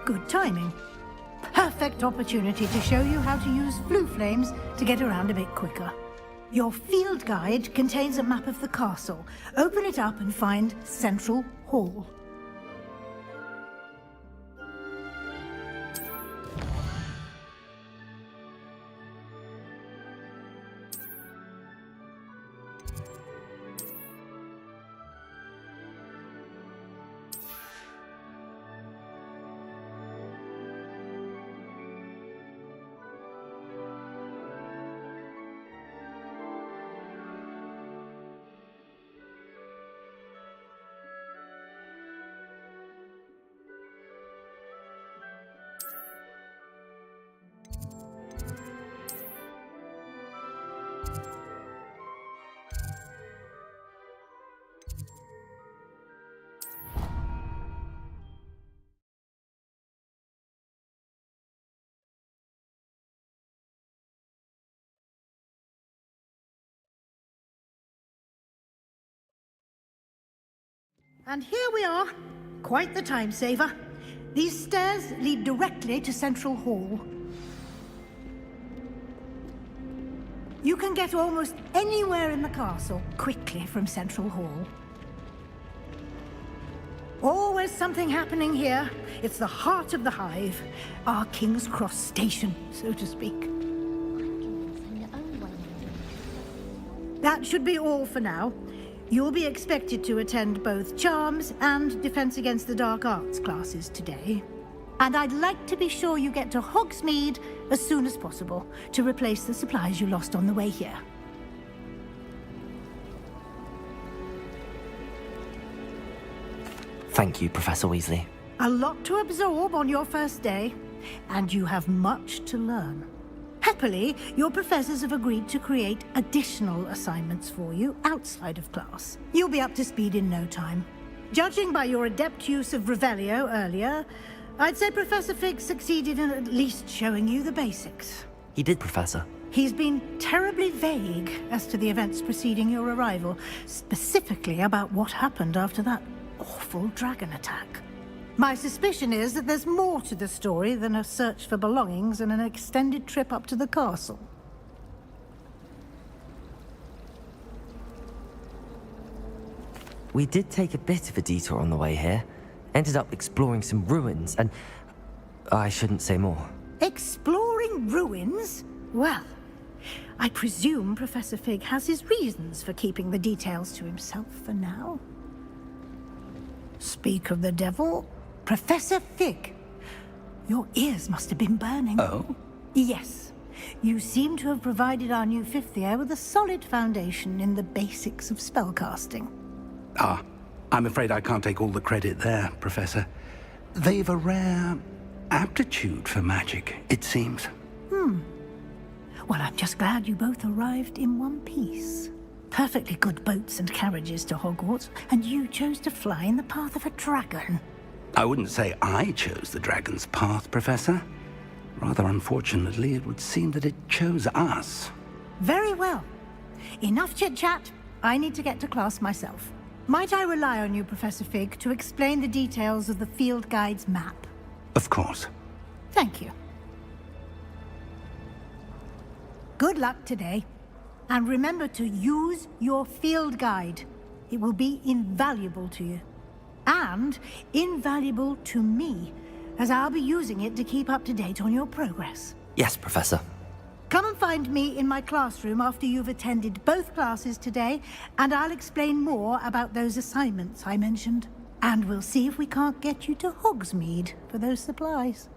Good timing. Perfect opportunity to show you how to use flue flames to get around a bit quicker. Your field guide contains a map of the castle. Open it up and find Central Hall. And here we are. Quite the time saver. These stairs lead directly to Central Hall. You can get almost anywhere in the castle quickly from Central Hall. Always something happening here. It's the heart of the hive. Our King's Cross station, so to speak. That should be all for now. You'll be expected to attend both Charms and Defense Against the Dark Arts classes today. And I'd like to be sure you get to Hogsmeade as soon as possible to replace the supplies you lost on the way here. Thank you, Professor Weasley. A lot to absorb on your first day, and you have much to learn. Happily, your professors have agreed to create additional assignments for you outside of class. You'll be up to speed in no time. Judging by your adept use of Revelio earlier, I'd say Professor Fig succeeded in at least showing you the basics. He did, Professor. He's been terribly vague as to the events preceding your arrival, specifically about what happened after that awful dragon attack. My suspicion is that there's more to the story than a search for belongings and an extended trip up to the castle. We did take a bit of a detour on the way here. Ended up exploring some ruins and... I shouldn't say more. Exploring ruins? Well, I presume Professor Fig has his reasons for keeping the details to himself for now. Speak of the devil, Professor Fig. Your ears must have been burning. Oh? Yes. You seem to have provided our new fifth year with a solid foundation in the basics of spellcasting. Ah, I'm afraid I can't take all the credit there, Professor. They've a rare aptitude for magic, it seems. Well, I'm just glad you both arrived in one piece. Perfectly good boats and carriages to Hogwarts, and you chose to fly in the path of a dragon. I wouldn't say I chose the dragon's path, Professor. Rather unfortunately, it would seem that it chose us. Very well. Enough chit-chat. I need to get to class myself. Might I rely on you, Professor Fig, to explain the details of the field guide's map? Of course. Thank you. Good luck today. And remember to use your field guide. It will be invaluable to you. And invaluable to me, as I'll be using it to keep up to date on your progress. Yes, Professor. Come and find me in my classroom after you've attended both classes today, and I'll explain more about those assignments I mentioned. And we'll see if we can't get you to Hogsmeade for those supplies.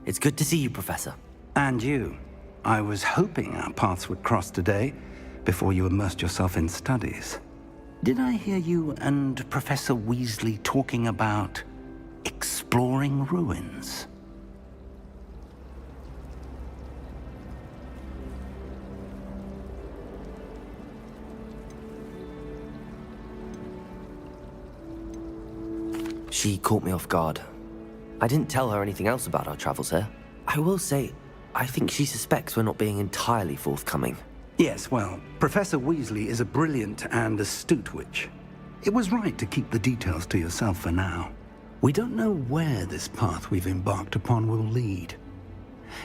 It's good to see you, Professor. And you. I was hoping our paths would cross today, before you immersed yourself in studies. Did I hear you and Professor Weasley talking about exploring ruins? She caught me off guard. I didn't tell her anything else about our travels here. I will say, I think she suspects we're not being entirely forthcoming. Yes, well, Professor Weasley is a brilliant and astute witch. It was right to keep the details to yourself for now. We don't know where this path we've embarked upon will lead.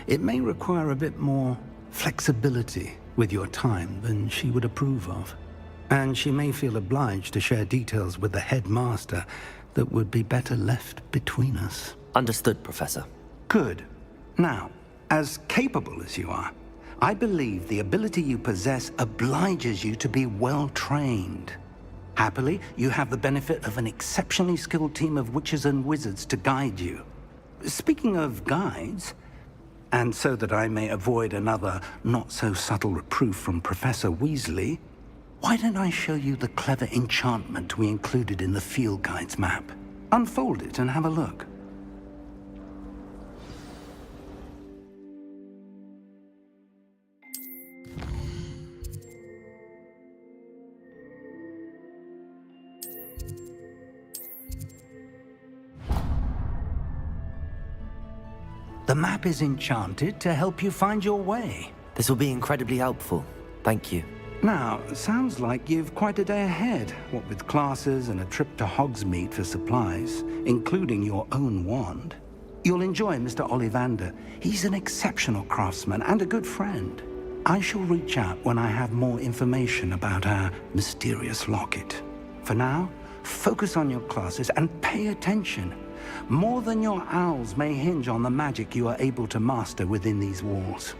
It may require a bit more flexibility with your time than she would approve of. And she may feel obliged to share details with the headmaster that would be better left between us. Understood, Professor. Good. Now, as capable as you are, I believe the ability you possess obliges you to be well-trained. Happily, you have the benefit of an exceptionally skilled team of witches and wizards to guide you. Speaking of guides, and so that I may avoid another not-so-subtle reproof from Professor Weasley, why don't I show you the clever enchantment we included in the field guide's map? Unfold it and have a look. The map is enchanted to help you find your way. This will be incredibly helpful. Thank you. Now, sounds like you've quite a day ahead, what with classes and a trip to Hogsmeade for supplies, including your own wand. You'll enjoy Mr. Ollivander. He's an exceptional craftsman and a good friend. I shall reach out when I have more information about our mysterious locket. For now, focus on your classes and pay attention. More than your owls may hinge on the magic you are able to master within these walls.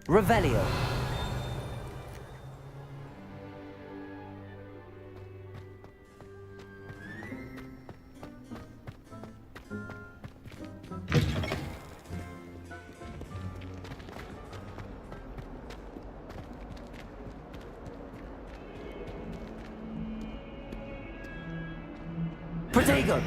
Revelio. Protego.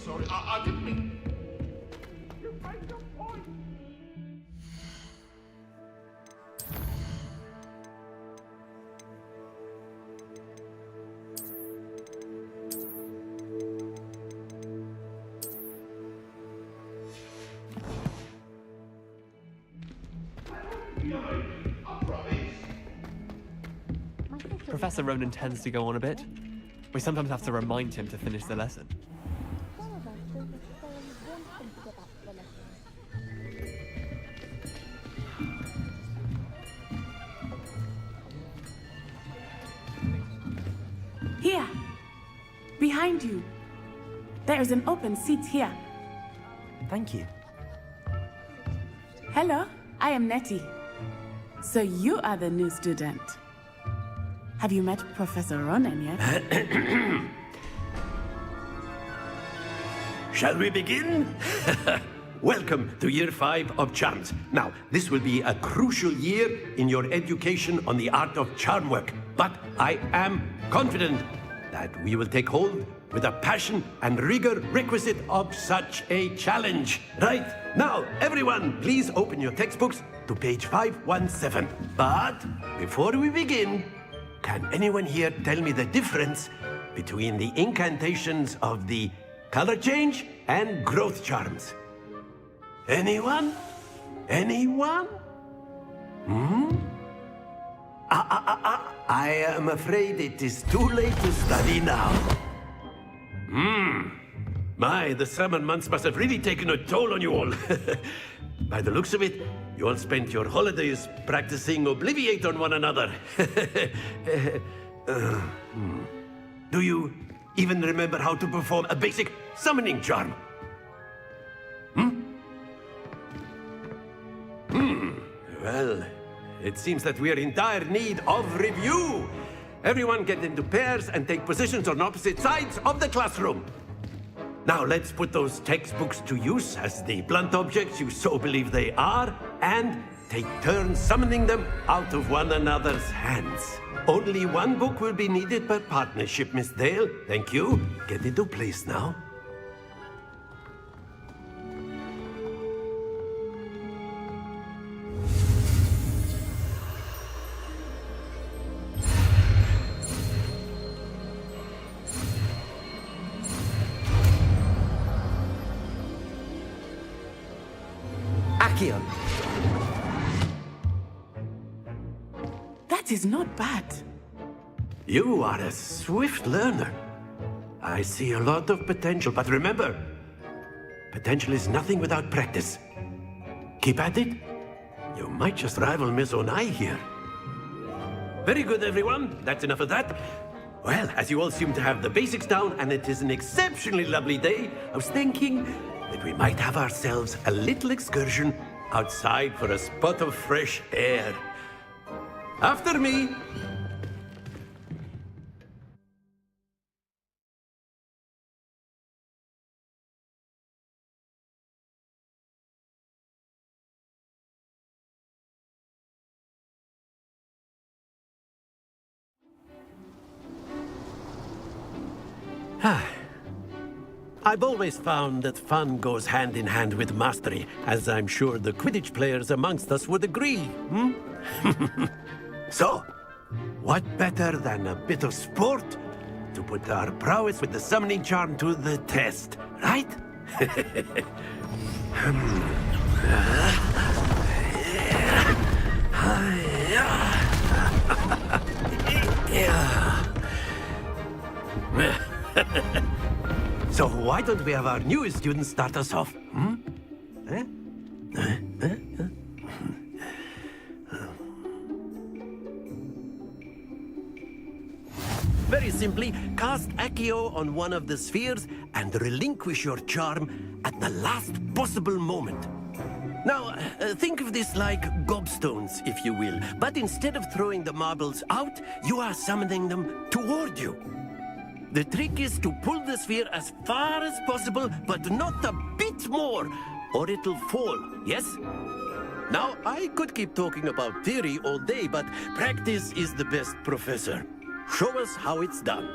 Sorry, I didn't mean... You made your point! Professor Ronan tends to go on a bit. We sometimes have to remind him to finish the lesson. Here! Behind you! There is an open seat here. Thank you. Hello, I am Nettie. So you are the new student. Have you met Professor Ronan yet? Shall we begin? Welcome to Year 5 of Charms. Now, this will be a crucial year in your education on the art of charm work, but I am confident that we will take hold with the passion and rigor requisite of such a challenge. Right, now, everyone, please open your textbooks to page 517. But before we begin, can anyone here tell me the difference between the incantations of the color change and growth charms? Anyone? Anyone? I am afraid it is too late to study now. My, the summer months must have really taken a toll on you all. By the looks of it, you all spent your holidays practicing Obliviate on one another. Do you even remember how to perform a basic summoning charm? Well, it seems that we are in dire need of review. Everyone get into pairs and take positions on opposite sides of the classroom. Now let's put those textbooks to use as the blunt objects you so believe they are, and take turns summoning them out of one another's hands. Only one book will be needed per partnership, Miss Dale. Thank you. Get into place now. Akio. That is not bad. You are a swift learner. I see a lot of potential, but remember, potential is nothing without practice. Keep at it. You might just rival Miss Onai here. Very good, everyone. That's enough of that. Well, as you all seem to have the basics down, and it is an exceptionally lovely day, I was thinking that we might have ourselves a little excursion outside for a spot of fresh air. After me. I've always found that fun goes hand in hand with mastery, as I'm sure the Quidditch players amongst us would agree, So, what better than a bit of sport to put our prowess with the summoning charm to the test, right? So why don't we have our newest student start us off? Very simply, cast Accio on one of the spheres and relinquish your charm at the last possible moment. Now, think of this like gobstones, if you will, but instead of throwing the marbles out, you are summoning them toward you. The trick is to pull the sphere as far as possible, but not a bit more, or it'll fall, yes? Now, I could keep talking about theory all day, but practice is the best professor. Show us how it's done.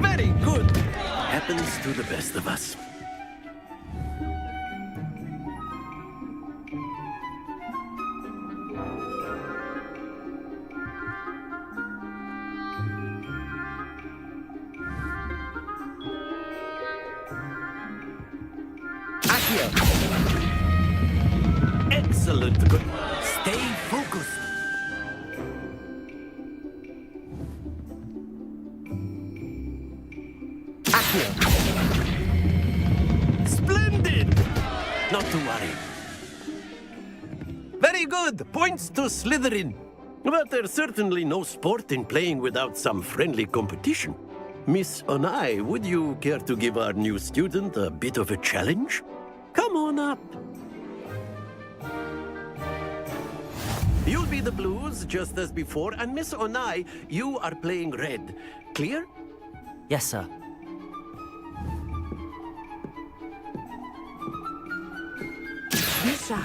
Very good. Happens to the best of us. Excellent. Good. Stay focused. Splendid! Not to worry. Very good. Points to Slytherin. But there's certainly no sport in playing without some friendly competition. Miss Onai, would you care to give our new student a bit of a challenge? Come on up. You'll be the blues, just as before, and Miss Onai, you are playing red. Clear? Yes, sir. Misha.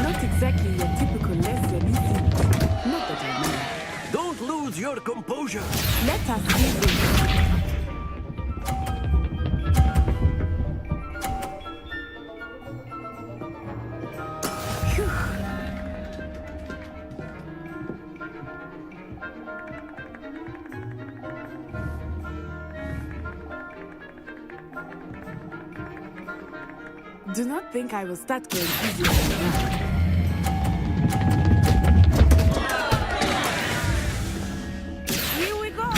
Not exactly your typical lesson, is it? Not that I know. Don't lose your composure. Let us see this. Do not think I will start going easier now. Here we go!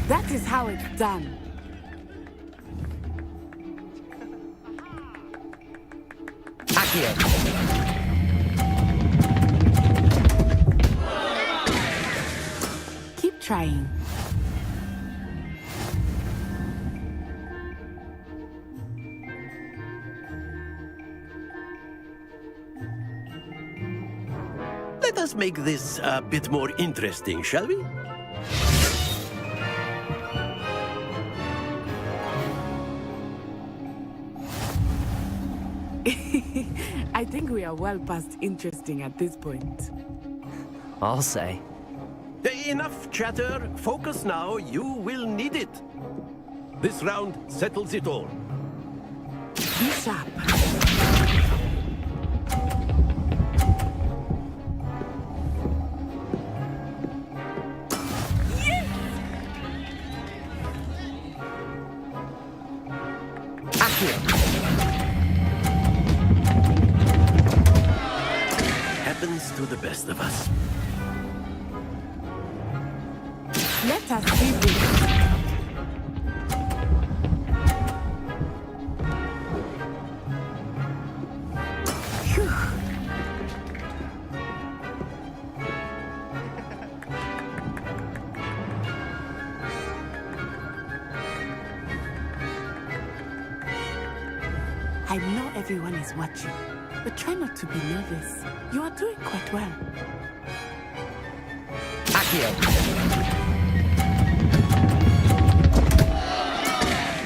That is how it's done. Keep trying. Let us make this a bit more interesting, shall we? I think we are well past interesting at this point. I'll say. Enough chatter. Focus now. You will need it. This round settles it all. Be sharp. Happens to the best of us. Let us see this. Phew. I know everyone is watching, but try not to be nervous. You are doing quite well.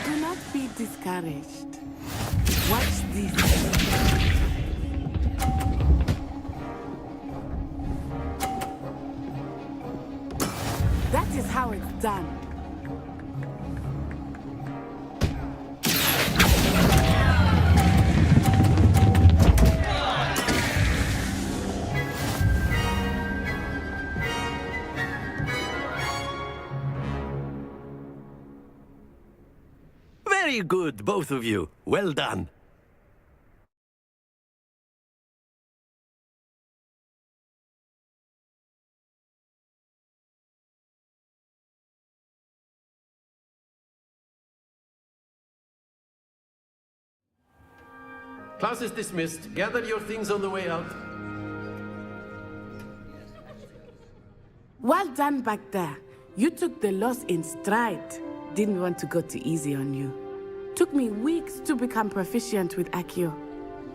Do not be discouraged. Watch this. That is how it's done. Very good, both of you. Well done. Class is dismissed. Gather your things on the way out. Well done back there. You took the loss in stride. didn't want to go too easy on you. Took me weeks to become proficient with Accio.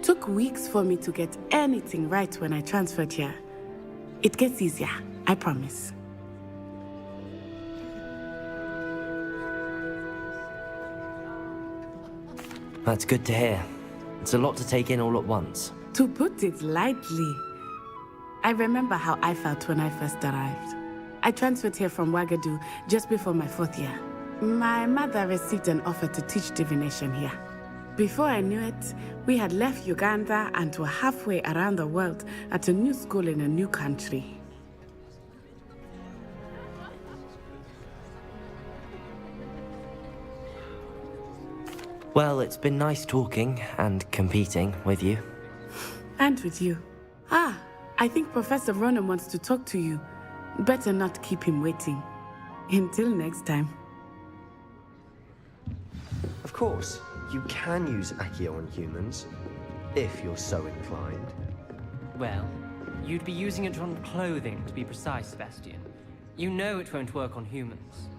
Took weeks for me to get anything right when I transferred here. It gets easier, I promise. That's good to hear. It's a lot to take in all at once. To put it lightly, I remember how I felt when I first arrived. I transferred here from Wagadu just before my 4th year. My mother received an offer to teach divination here. Before I knew it, we had left Uganda and were halfway around the world at a new school in a new country. Well, it's been nice talking and competing with you. And with you. I think Professor Ronan wants to talk to you. Better not keep him waiting. Until next time. Of course, you can use Accio on humans, if you're so inclined. Well, you'd be using it on clothing, to be precise, Sebastian. You know it won't work on humans.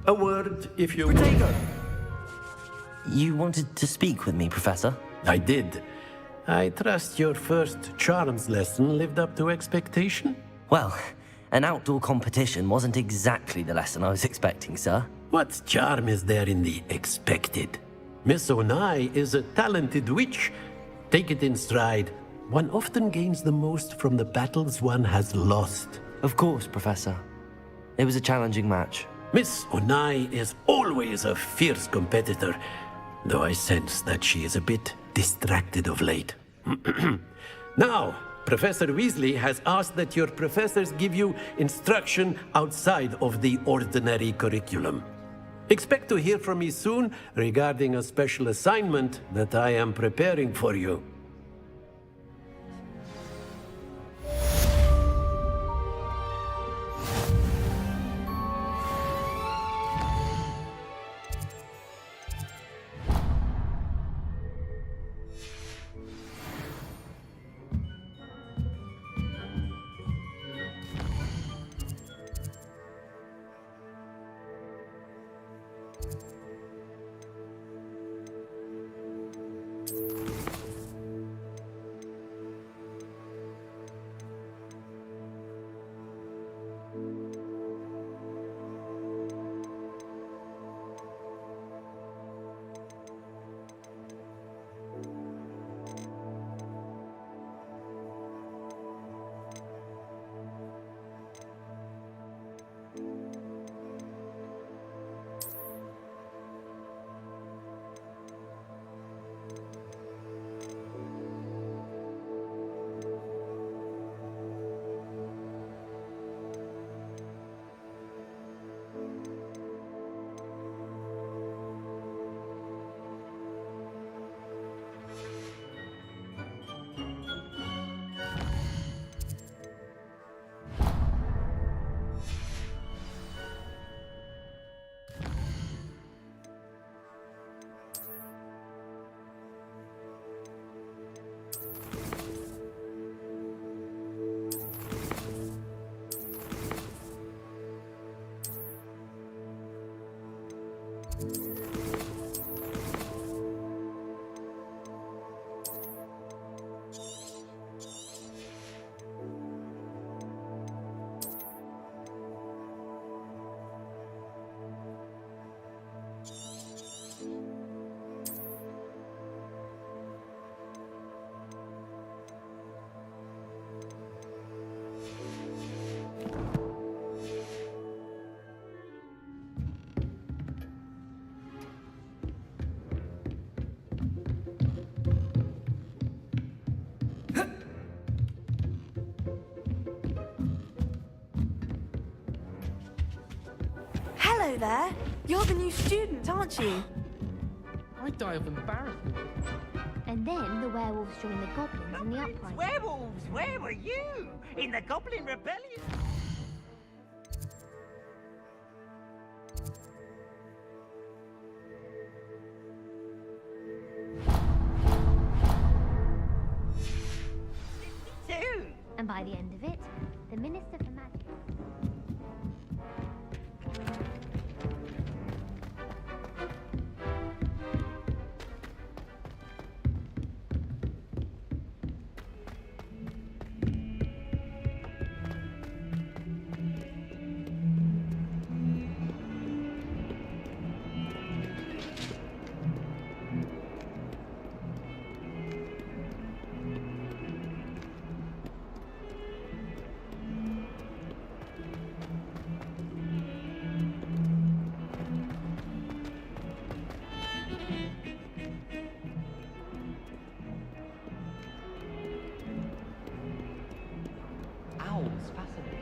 A word, if you... Protego! You wanted to speak with me, Professor? I did. I trust your first charms lesson lived up to expectation? Well, an outdoor competition wasn't exactly the lesson I was expecting, sir. What charm is there in the expected? Miss Onai is a talented witch. Take it in stride. One often gains the most from the battles one has lost. Of course, Professor. It was a challenging match. Miss Onai is always a fierce competitor, though I sense that she is a bit distracted of late. Now, Professor Weasley has asked that your professors give you instruction outside of the ordinary curriculum. Expect to hear from me soon regarding a special assignment that I am preparing for you. Hello there. You're the new student, aren't you? I'd die of embarrassment. And then the werewolves joined the goblins in the uprising. Werewolves, where were you? In the Goblin Rebellion? And by the end of it, the Minister for Magic... Owls, fascinating.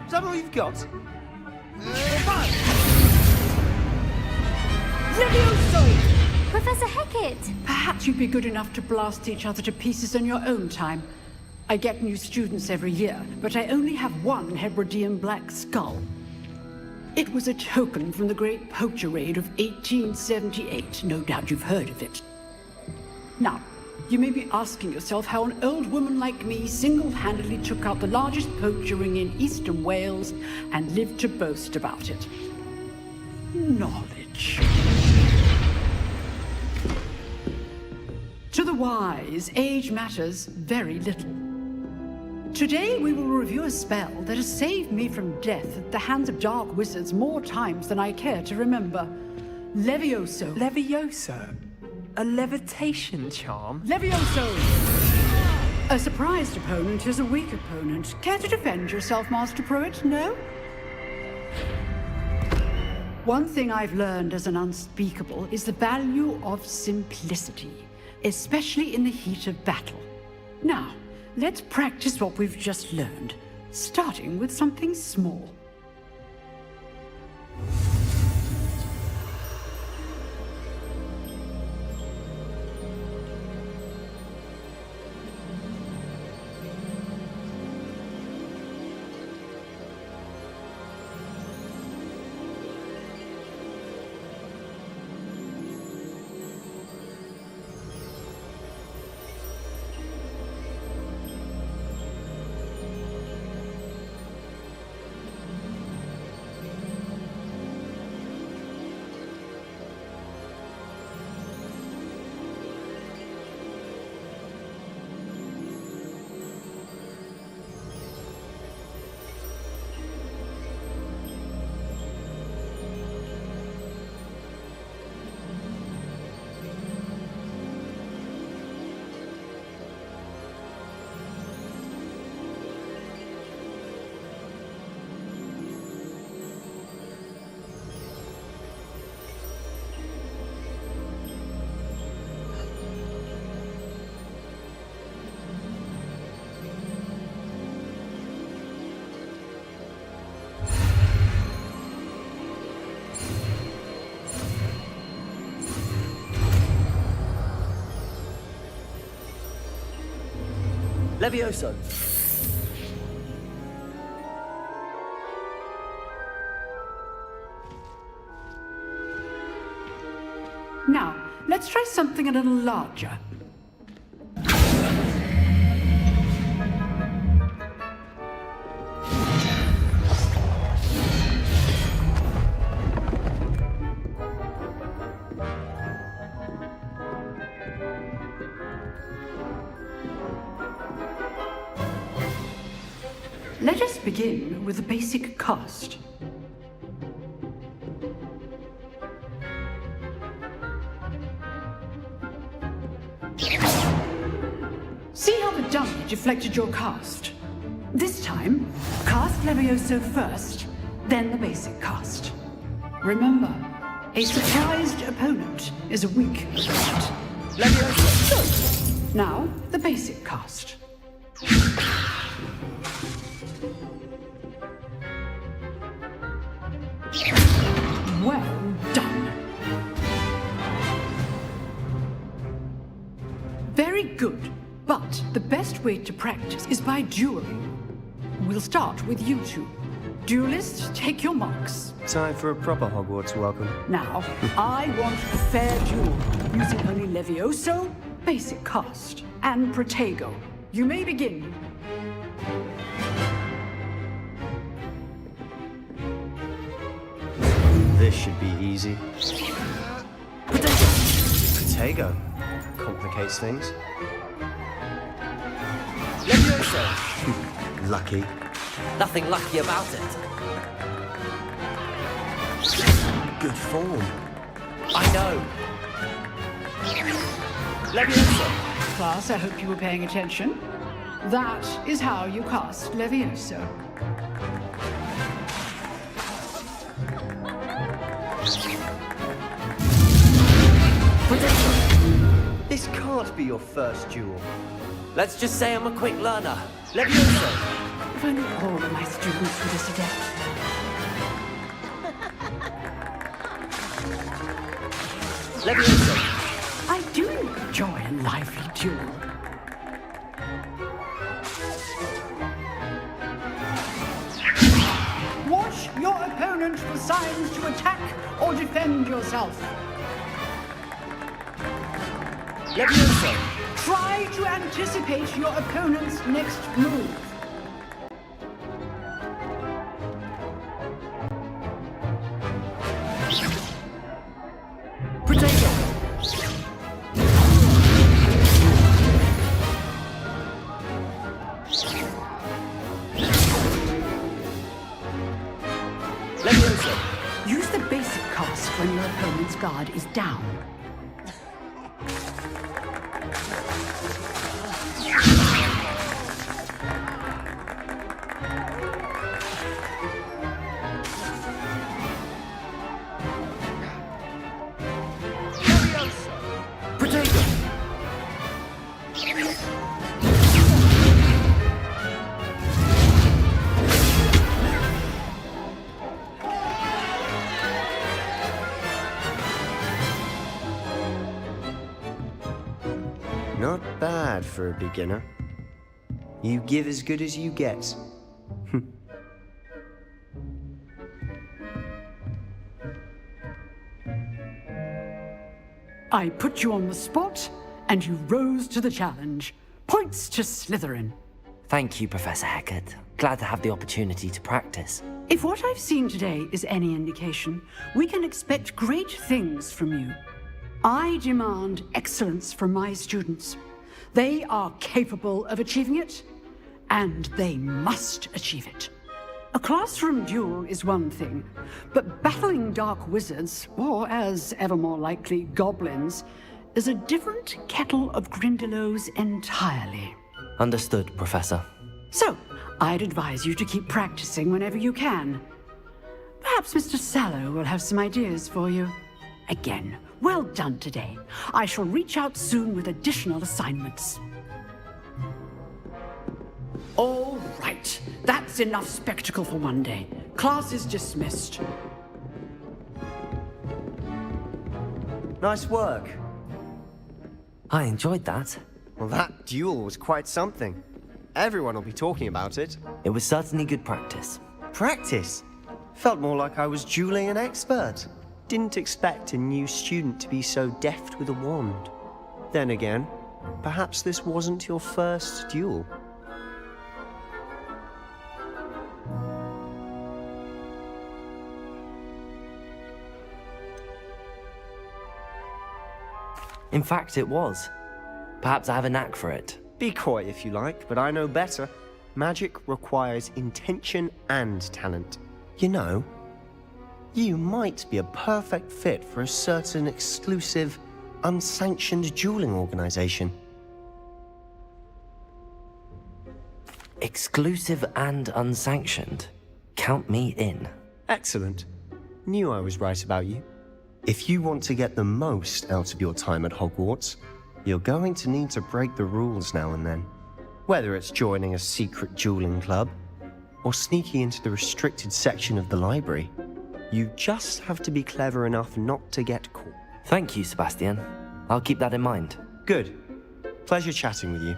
Is that all you've got? Professor Hecat! Perhaps you'd be good enough to blast each other to pieces in your own time. I get new students every year, but I only have one Hebridean black skull. It was a token from the Great Poacher Raid of 1878. No doubt you've heard of it. Now, you may be asking yourself how an old woman like me single-handedly took out the largest poacher ring in eastern Wales and lived to boast about it. Knowledge. To the wise, age matters very little. Today we will review a spell that has saved me from death at the hands of dark wizards more times than I care to remember. Levioso. Levioso? A levitation charm? Levioso! A surprised opponent is a weak opponent. Care to defend yourself, Master Pruitt? No? One thing I've learned as an unspeakable is the value of simplicity, especially in the heat of battle. Now, let's practice what we've just learned, starting with something small. Levioso. Now, let's try something a little larger. Let us begin with the basic cast. See how the dummy deflected your cast? This time, cast Levioso first, then the basic cast. Remember, a surprised opponent is a weak opponent. Good. Now, the basic cast. Well done. Very good. But the best way to practice is by dueling. We'll start with you two. Duelists, take your marks. Time for a proper Hogwarts welcome. Now, I want a fair duel, using only Levioso, basic cast, and Protego. You may begin. This should be easy. Protego. Complicates things. Levioso. Lucky. Nothing lucky about it. Good form. I know. Levioso. Class, I hope you were paying attention. That is how you cast Levioso. This can't be your first duel. Let's just say I'm a quick learner. Levioso. If only all of my students were this adept. Levioso. I do enjoy a lively duel. Watch your opponent for signs to attack or defend yourself. Levioso. Try to anticipate your opponent's next move. Use the basic cast when your opponent's guard is down. Not bad for a beginner. You give as good as you get. I put you on the spot, and you rose to the challenge. Points to Slytherin. Thank you, Professor Hecat. Glad to have the opportunity to practice. If what I've seen today is any indication, we can expect great things from you. I demand excellence from my students. They are capable of achieving it, and they must achieve it. A classroom duel is one thing, but battling dark wizards, or as ever more likely, goblins, is a different kettle of Grindylows entirely. Understood, Professor. So, I'd advise you to keep practicing whenever you can. Perhaps Mr. Sallow will have some ideas for you. Again, well done today. I shall reach out soon with additional assignments. All right, that's enough spectacle for one day. Class is dismissed. Nice work. I enjoyed that. Well, that duel was quite something. Everyone will be talking about it. It was certainly good practice. Practice? Felt more like I was dueling an expert. Didn't expect a new student to be so deft with a wand. Then again, perhaps this wasn't your first duel. In fact, it was. Perhaps I have a knack for it. Be coy if you like, but I know better. Magic requires intention and talent. You know, you might be a perfect fit for a certain exclusive, unsanctioned dueling organization. Exclusive and unsanctioned? Count me in. Excellent. Knew I was right about you. If you want to get the most out of your time at Hogwarts, You're going to need to break the rules now and then. Whether it's joining a secret dueling club, or sneaking into the restricted section of the library. You just have to be clever enough not to get caught. Thank you, Sebastian. I'll keep that in mind. Good. Pleasure chatting with you.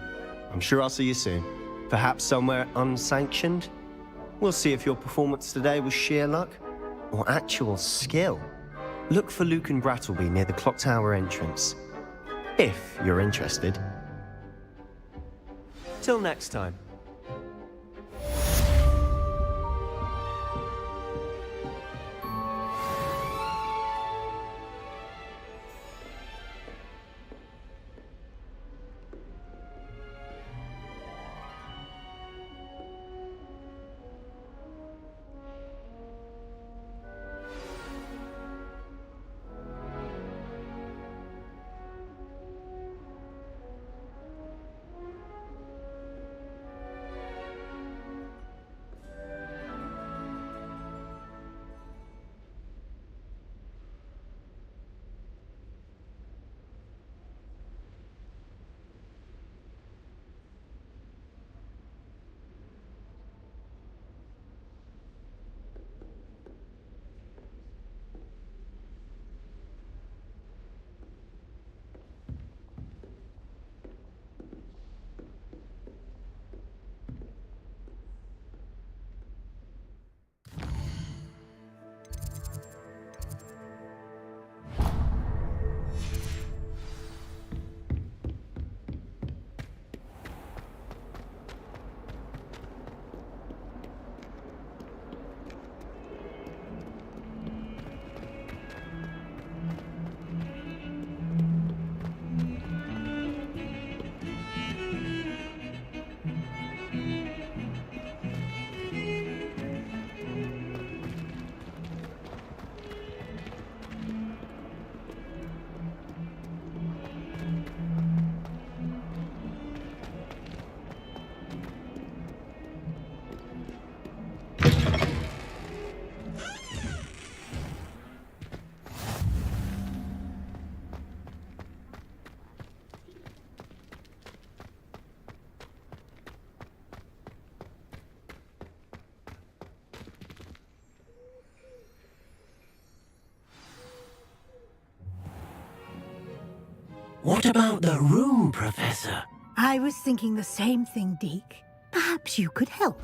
I'm sure I'll see you soon. Perhaps somewhere unsanctioned? We'll see if your performance today was sheer luck or actual skill. Look for Luke and Brattleby near the clock tower entrance. If you're interested. Till next time. What about the room, Professor? I was thinking the same thing, Deke. Perhaps you could help.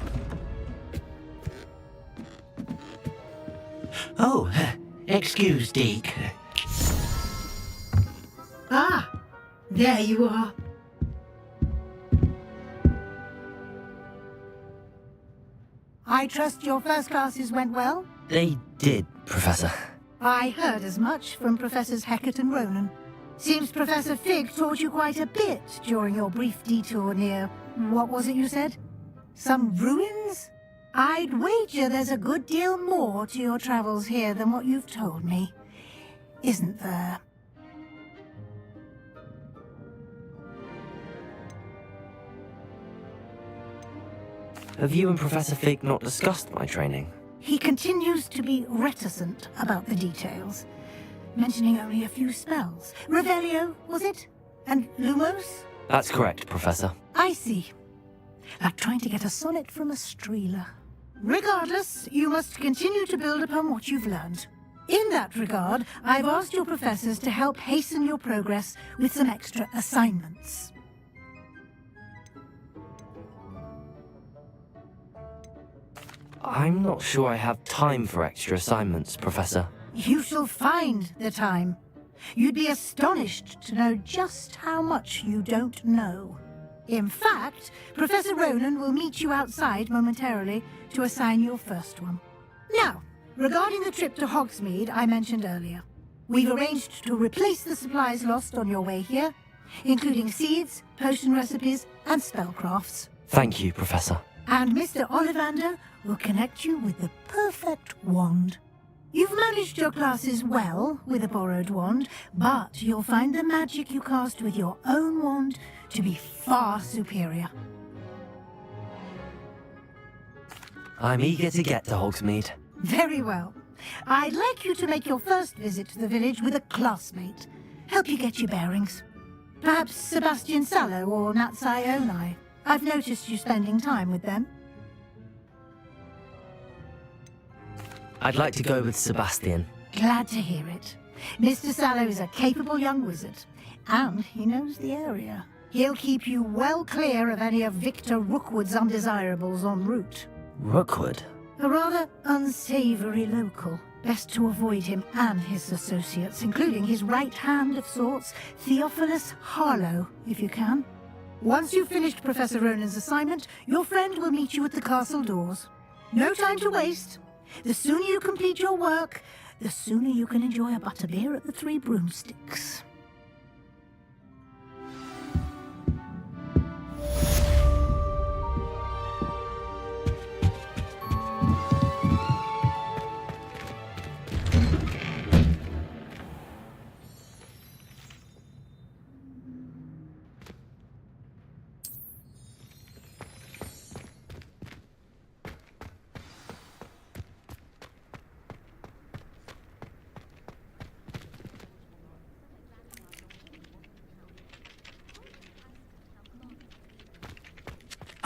Oh, excuse, Deke. Ah, there you are. I trust your first classes went well? They did, Professor. I heard as much from Professors Hecat and Ronan. Seems Professor Fig taught you quite a bit during your brief detour near... what was it you said? Some ruins? I'd wager there's a good deal more to your travels here than what you've told me. Isn't there? Have you and Professor Fig not discussed my training? He continues to be reticent about the details, mentioning only a few spells. Revelio, was it? And Lumos? That's correct, Professor. I see. Like trying to get a sonnet from a streeler. Regardless, you must continue to build upon what you've learned. In that regard, I've asked your professors to help hasten your progress with some extra assignments. I'm not sure I have time for extra assignments, Professor. You shall find the time. You'd be astonished to know just how much you don't know. In fact, Professor Ronan will meet you outside momentarily to assign your first one. Now, regarding the trip to Hogsmeade I mentioned earlier, we've arranged to replace the supplies lost on your way here, including seeds, potion recipes, and spellcrafts. Thank you, Professor. And Mr. Ollivander will connect you with the perfect wand. You've managed your classes well with a borrowed wand, but you'll find the magic you cast with your own wand to be far superior. I'm eager to get to Hogsmeade. Very well. I'd like you to make your first visit to the village with a classmate. Help you get your bearings. Perhaps Sebastian Sallow or Natsai Onai. I've noticed you spending time with them. I'd like to go with Sebastian. Glad to hear it. Mr. Sallow is a capable young wizard, and he knows the area. He'll keep you well clear of any of Victor Rookwood's undesirables en route. Rookwood? A rather unsavory local. Best to avoid him and his associates, including his right hand of sorts, Theophilus Harlow, if you can. Once you've finished Professor Ronan's assignment, your friend will meet you at the castle doors. No time to waste. The sooner you complete your work, the sooner you can enjoy a butterbeer at the Three Broomsticks.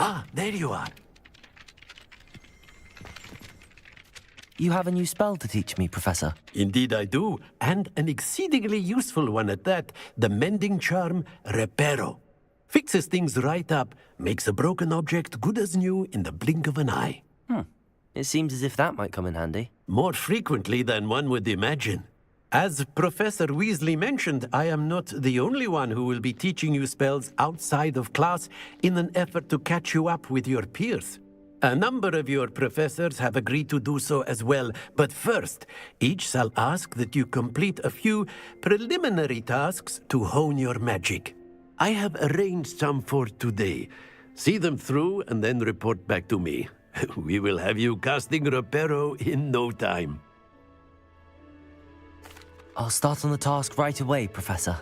Ah, there you are. You have a new spell to teach me, Professor. Indeed I do, and an exceedingly useful one at that. The mending charm, Reparo. Fixes things right up, makes a broken object good as new in the blink of an eye. It seems as if that might come in handy. More frequently than one would imagine. As Professor Weasley mentioned, I am not the only one who will be teaching you spells outside of class in an effort to catch you up with your peers. A number of your professors have agreed to do so as well, but first, each shall ask that you complete a few preliminary tasks to hone your magic. I have arranged some for today. See them through and then report back to me. We will have you casting Reparo in no time. I'll start on the task right away, Professor.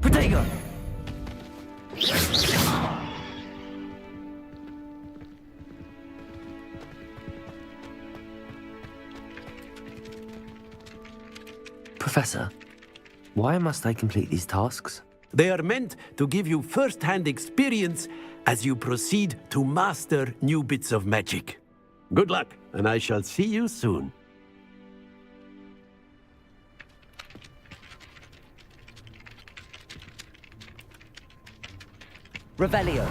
Protego! Professor, why must I complete these tasks? They are meant to give you first-hand experience as you proceed to master new bits of magic. Good luck, and I shall see you soon. Revelio.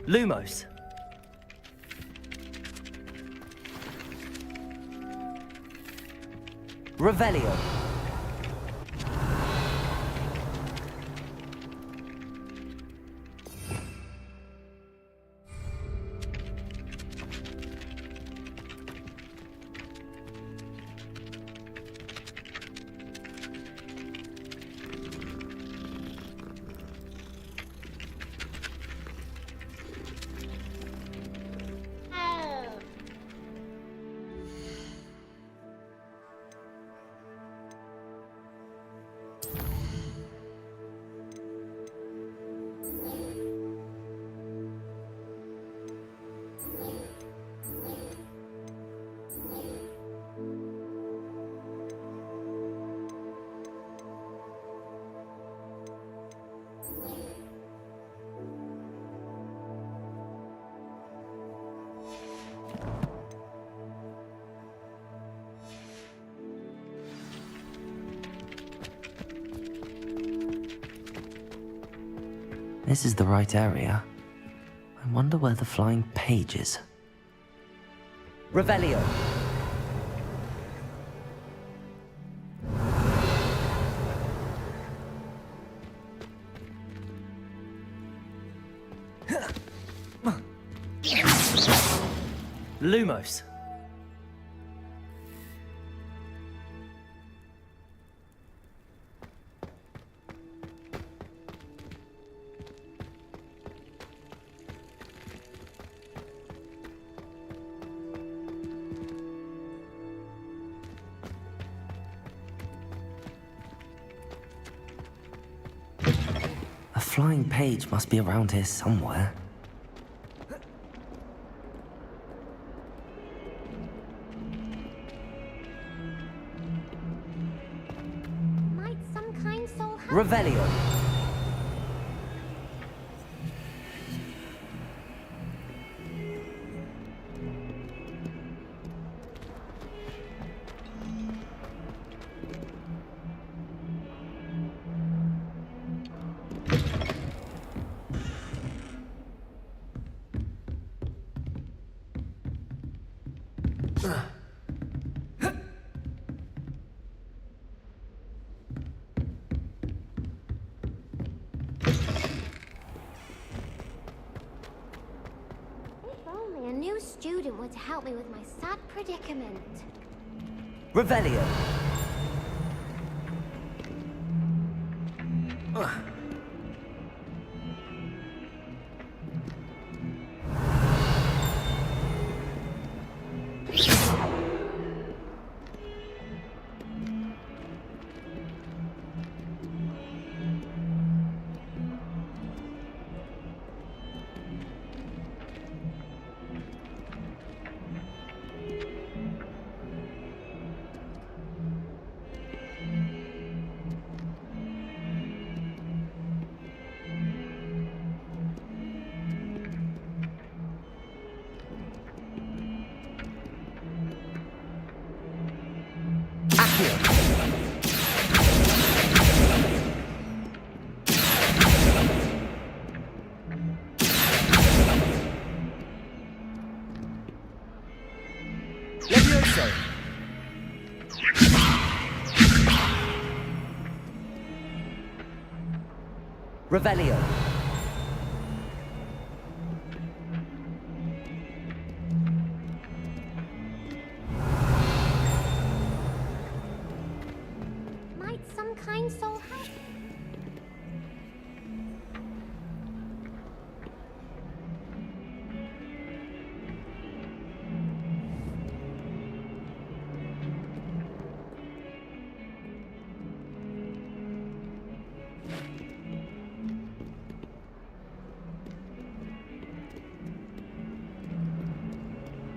Lumos. Revelio. This is the right area. I wonder where the flying page is. Revelio. Lumos. A flying page must be around here somewhere. Might some kind soul have Revelio. If only a new student would help me with my sad predicament. Revelio. Levioso. Revelio. Might some kind soul help?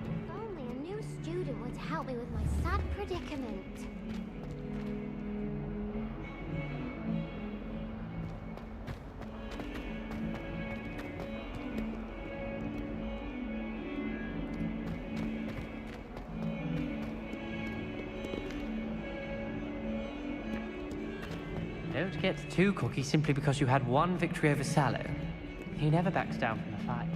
If only a new student would help me with my sad predicament. Don't get too cocky simply because you had one victory over Sallow. He never backs down from a fight.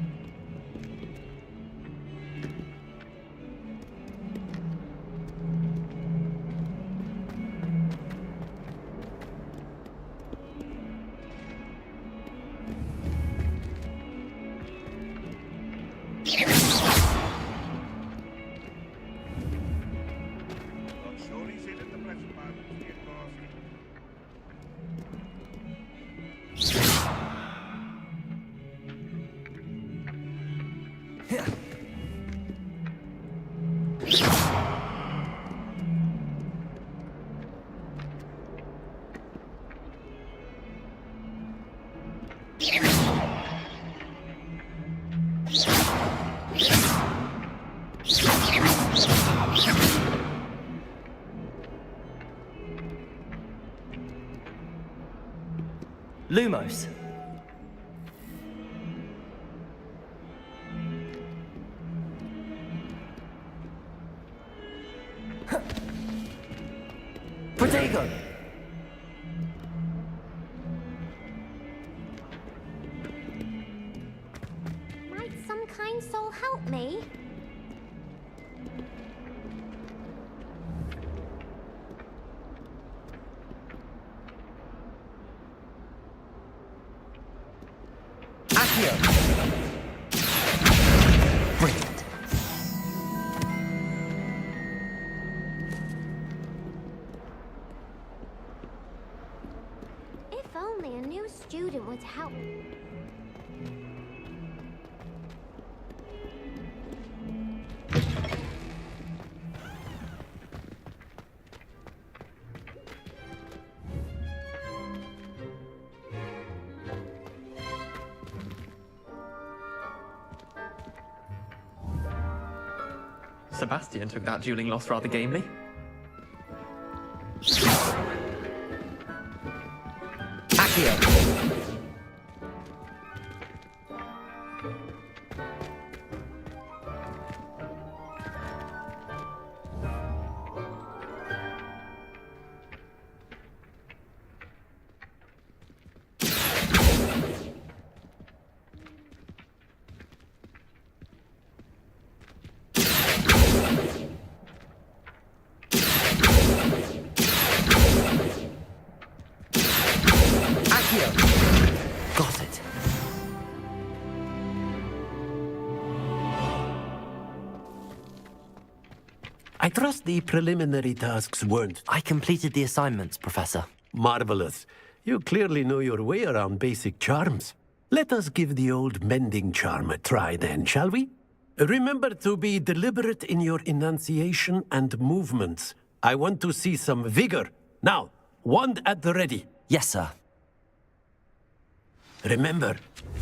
Lumos. Protego. Green Soul help me? Brilliant. If only a new student would help. Sebastian took that dueling loss rather gamely. Accio. Got it. I trust the preliminary tasks weren't... I completed the assignments, Professor. Marvelous. You clearly know your way around basic charms. Let us give the old mending charm a try then, shall we? Remember to be deliberate in your enunciation and movements. I want to see some vigor. Now, wand at the ready. Yes, sir. Remember,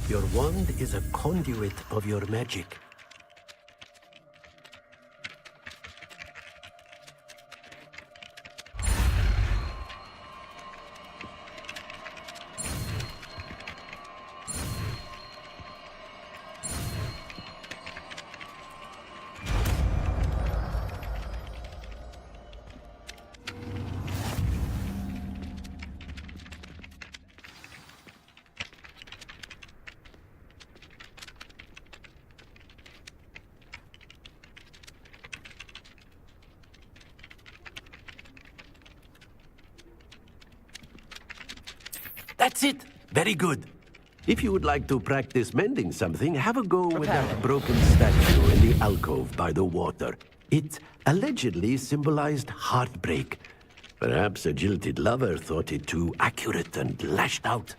your wand is a conduit of your magic. That's it! Very good. If you would like to practice mending something, have a go with that broken statue in the alcove by the water. It allegedly symbolized heartbreak. Perhaps a jilted lover thought it too accurate and lashed out.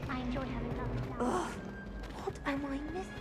I enjoy having fun. Ugh, what am I missing?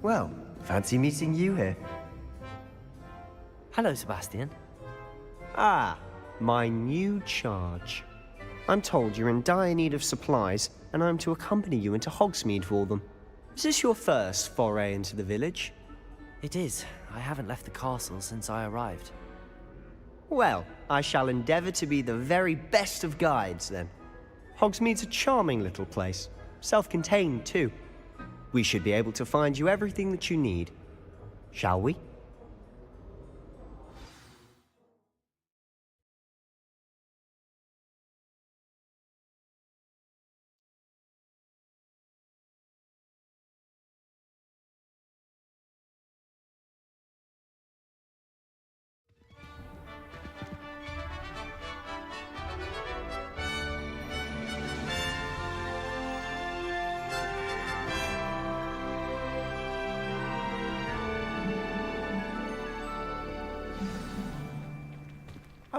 Well, fancy meeting you here. Hello, Sebastian. Ah, my new charge. I'm told you're in dire need of supplies, and I'm to accompany you into Hogsmeade for them. Is this your first foray into the village? It is. I haven't left the castle since I arrived. Well, I shall endeavor to be the very best of guides, then. Hogsmeade's a charming little place. Self-contained, too. We should be able to find you everything that you need. Shall we?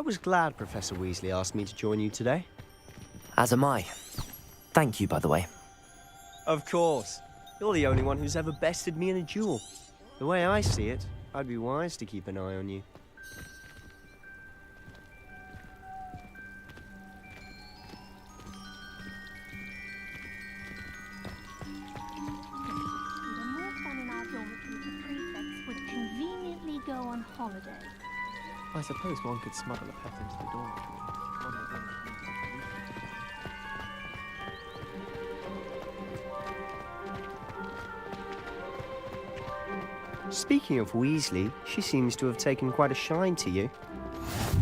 was glad Professor Weasley asked me to join you today. As am I. Thank you, by the way. Of course. You're the only one who's ever bested me in a duel. The way I see it, I'd be wise to keep an eye on you. More fun in our dormitory if the prefects would conveniently go on holiday. I suppose one could smuggle a pet into the dormitory. One would then need to Speaking of Weasley, she seems to have taken quite a shine to you.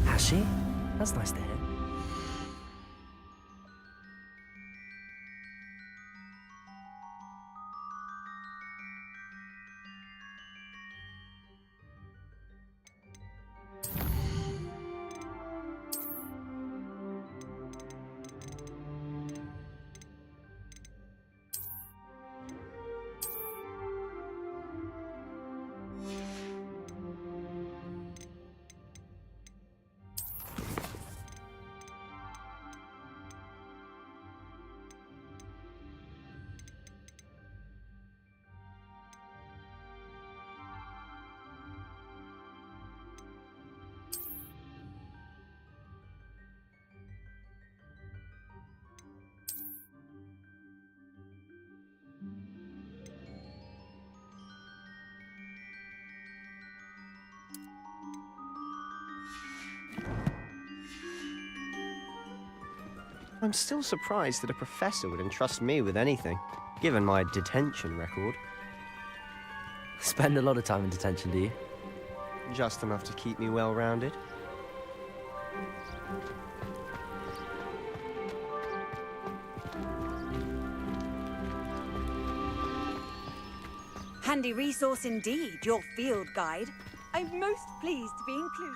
Has she? That's nice to hear. I'm still surprised that a professor would entrust me with anything, given my detention record. Spend a lot of time in detention, do you? Just enough to keep me well-rounded. Handy resource indeed, your field guide. I'm most pleased to be included.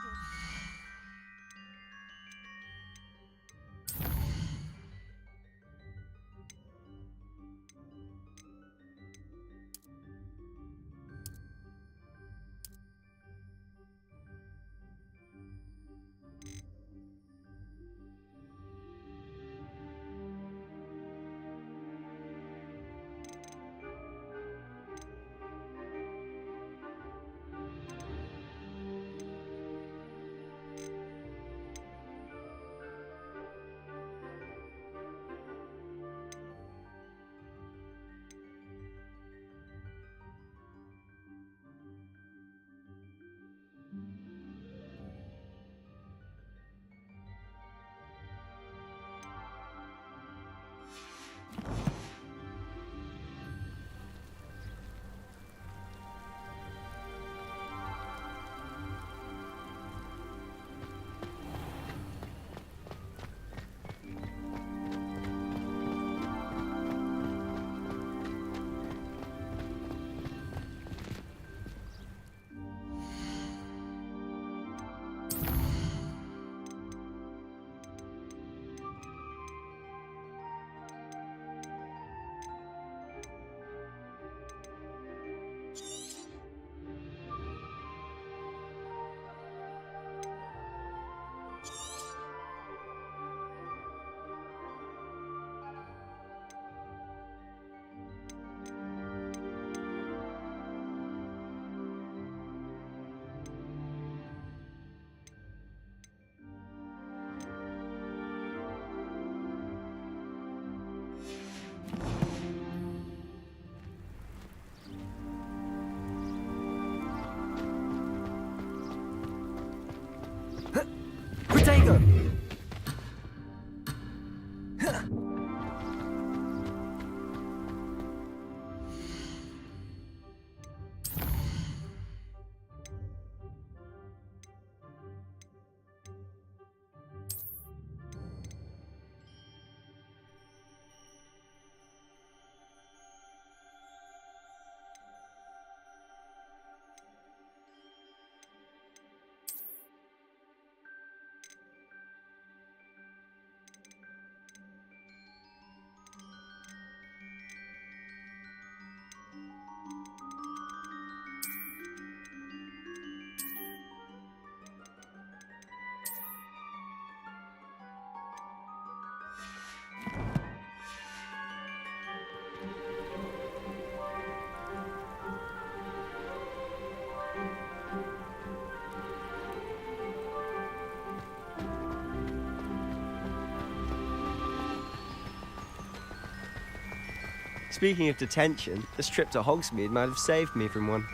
Speaking of detention, this trip to Hogsmeade might have saved me from one.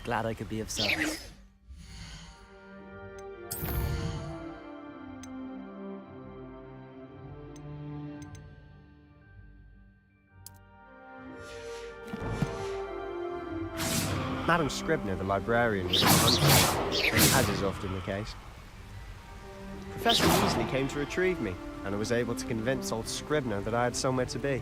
Glad I could be of service. Madam Scribner, the librarian, was in country, as is often the case. Professor Weasley came to retrieve me, and I was able to convince old Scribner that I had somewhere to be.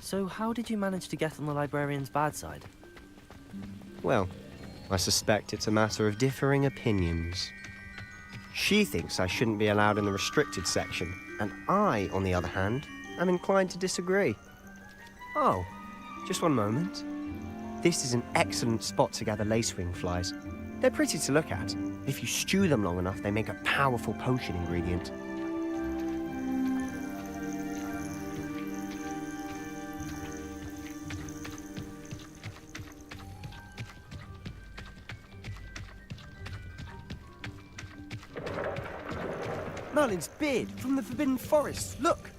So how did you manage to get on the librarian's bad side? Well, I suspect it's a matter of differing opinions. She thinks I shouldn't be allowed in the restricted section, and I, on the other hand, am inclined to disagree. Oh, just one moment. This is an excellent spot to gather lacewing flies. They're pretty to look at. If you stew them long enough, they make a powerful potion ingredient. Merlin's beard from the Forbidden Forest. Look!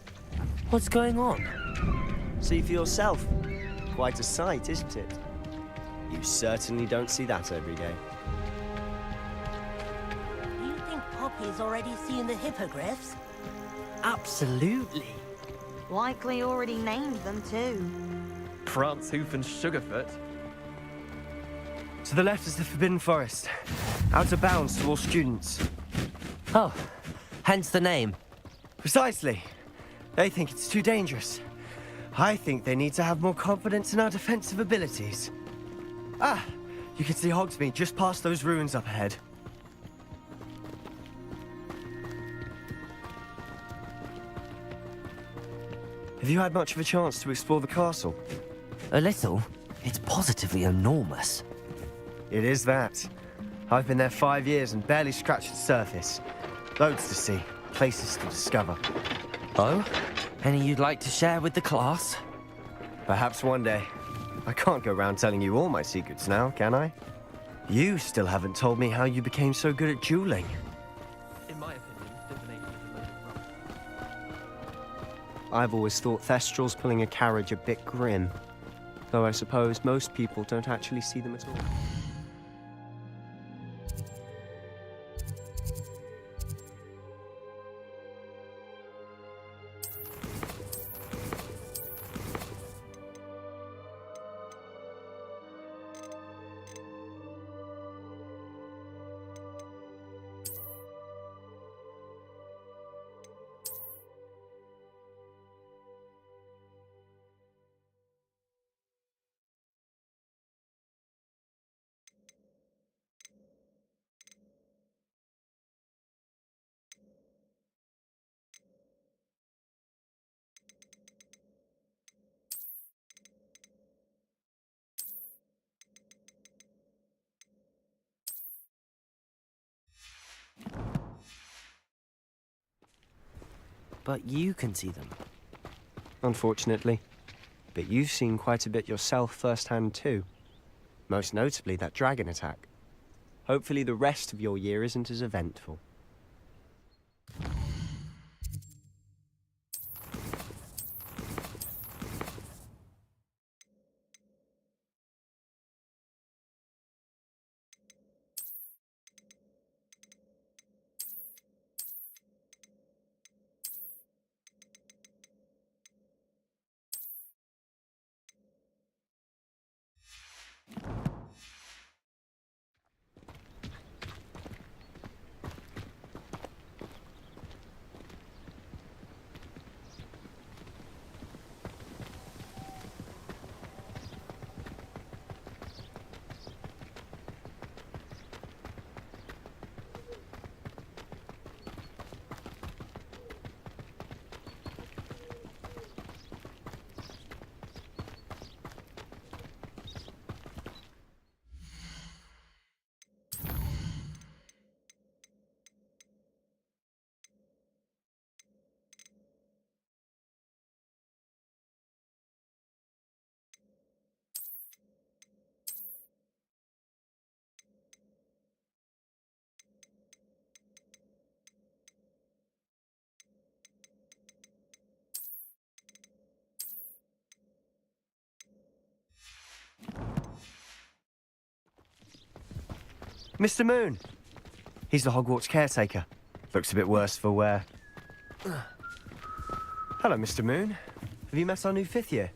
What's going on? See for yourself. Quite a sight, isn't it? You certainly don't see that every day. You think Poppy's already seen the hippogriffs? Absolutely. Likely already named them too. Prance, Hoof, and Sugarfoot. To the left is the Forbidden Forest. Out of bounds to all students. Oh, hence the name. Precisely. They think it's too dangerous. I think they need to have more confidence in our defensive abilities. Ah, you can see Hogsmeade just past those ruins up ahead. Have you had much of a chance to explore the castle? A little. It's positively enormous. It is that. I've been there 5 years and barely scratched the surface. Loads to see, places to discover. Oh? Any you'd like to share with the class? Perhaps one day. I can't go around telling you all my secrets now, can I? You still haven't told me how you became so good at dueling. In my opinion, divination is a load of rubbish. I've always thought Thestrals pulling a carriage a bit grim. Though I suppose most people don't actually see them at all. But you can see them. Unfortunately. But you've seen quite a bit yourself firsthand too. Most notably that dragon attack. Hopefully the rest of your year isn't as eventful. Mr. Moon! He's the Hogwarts caretaker. Looks a bit worse for wear. Hello, Mr. Moon. Have you met our new 5th year?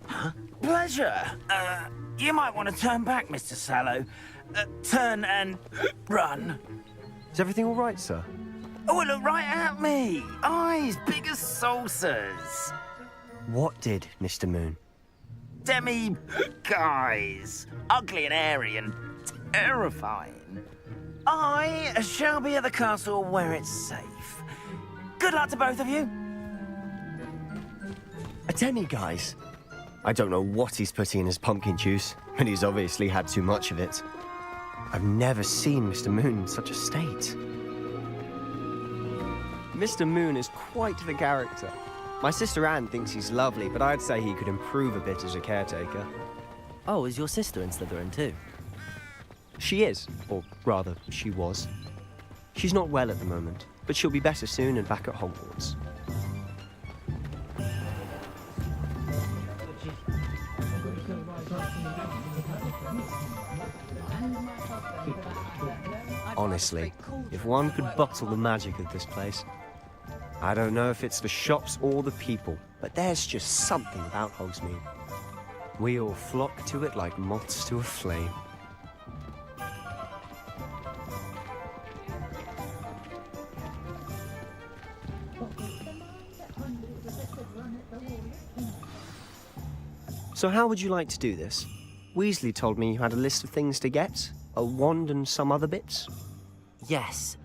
Pleasure. You might want to turn back, Mr. Sallow. Turn and run. Is everything all right, sir? Oh, look right at me. Eyes big as saucers. What did, Mr. Moon? Guys, ugly and airy and terrifying. I shall be at the castle where it's safe. Good luck to both of you. A demi-guise? I don't know what he's putting in his pumpkin juice, but he's obviously had too much of it. I've never seen Mr. Moon in such a state. Mr. Moon is quite the character. My sister Anne thinks he's lovely, but I'd say he could improve a bit as a caretaker. Oh, is your sister in Slytherin too? She is, or rather, she was. She's not well at the moment, but she'll be better soon and back at Hogwarts. Honestly, if one could bottle the magic of this place. I don't know if it's the shops or the people, but there's just something about Hogsmeade. We all flock to it like moths to a flame. So how would you like to do this? Weasley told me you had a list of things to get, a wand and some other bits. Yes.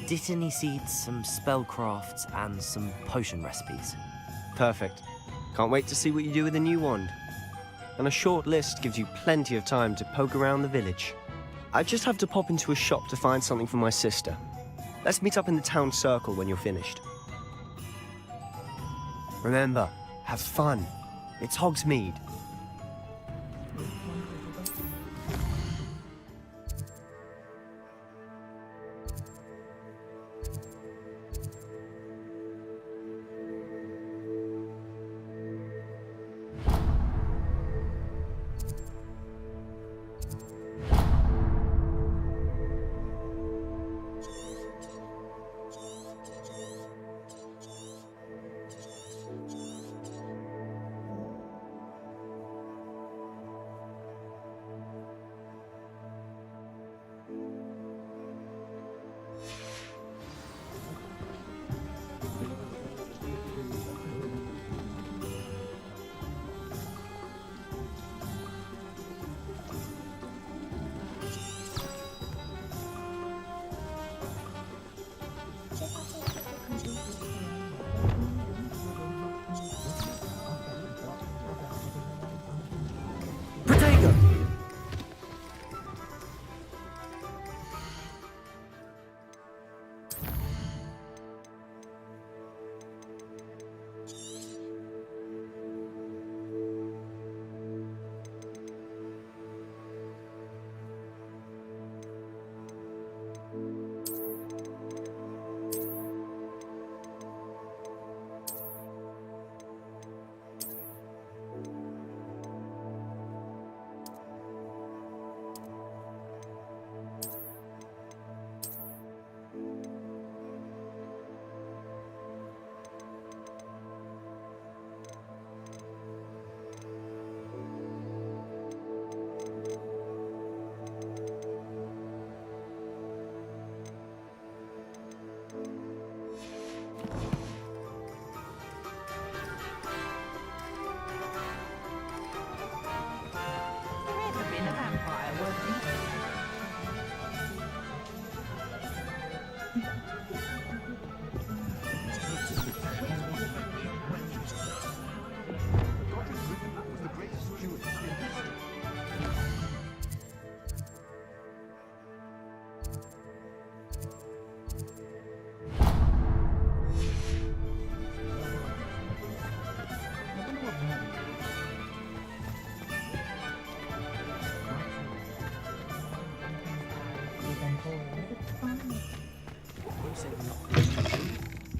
Dittany seeds, some spellcrafts, and some potion recipes. Perfect. Can't wait to see what you do with the new wand. And a short list gives you plenty of time to poke around the village. I just have to pop into a shop to find something for my sister. Let's meet up in the town circle when you're finished. Remember, have fun. It's Hogsmeade.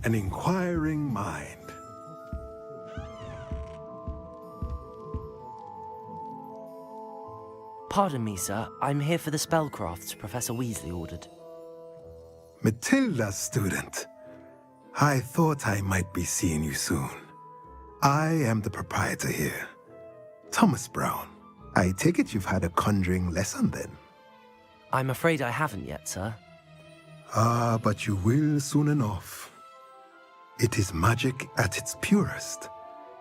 An inquiring mind. Pardon me, sir. I'm here for the spellcrafts Professor Weasley ordered. Matilda's student. I thought I might be seeing you soon. I am the proprietor here, Thomas Brown. I take it you've had a conjuring lesson then? I'm afraid I haven't yet, sir. Ah, but you will soon enough. It is magic at its purest,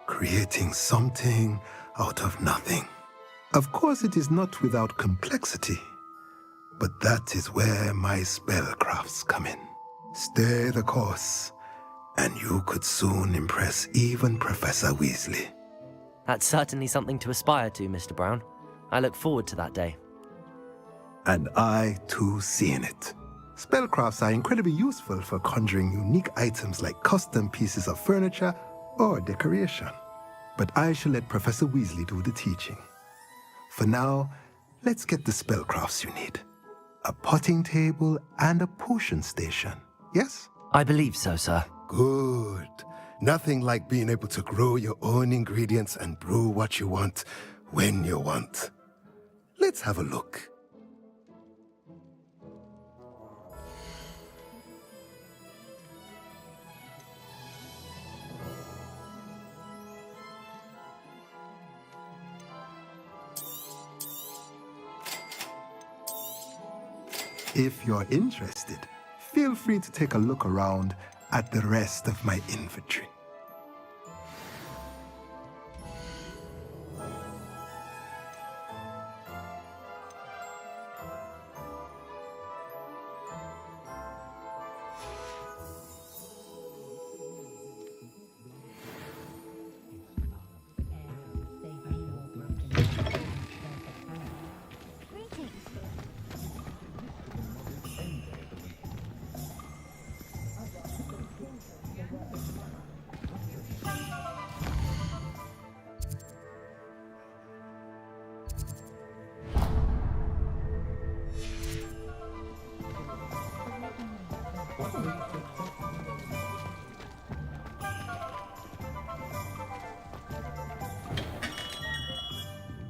creating something out of nothing. Of course, it is not without complexity, but that is where my spellcrafts come in. Stay the course, and you could soon impress even Professor Weasley. That's certainly something to aspire to, Mr. Brown. I look forward to that day. And I, too, see in it. Spellcrafts are incredibly useful for conjuring unique items like custom pieces of furniture or decoration. But I shall let Professor Weasley do the teaching. For now, let's get the spellcrafts you need. A potting table and a potion station, yes? I believe so, sir. Good. Nothing like being able to grow your own ingredients and brew what you want when you want. Let's have a look. If you're interested, feel free to take a look around at the rest of my inventory.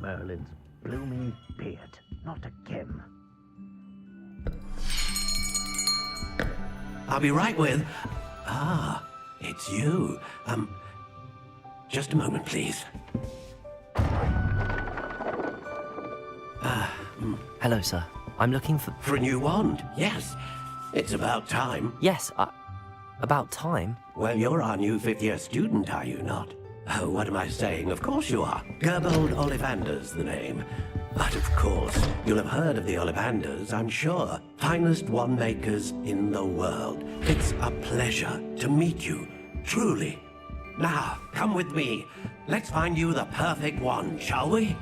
Merlin's blooming beard. Not again. I'll be right with... Ah, it's you. Just a moment, please. Hello, sir. I'm looking for... For a new wand, yes. It's about time. Yes, about time? Well, you're our new fifth-year student, are you not? Oh, what am I saying? Of course you are. Gerbold Ollivander's the name. But of course, you'll have heard of the Ollivanders, I'm sure. Finest wand makers in the world. It's a pleasure to meet you, truly. Now, come with me. Let's find you the perfect wand, shall we?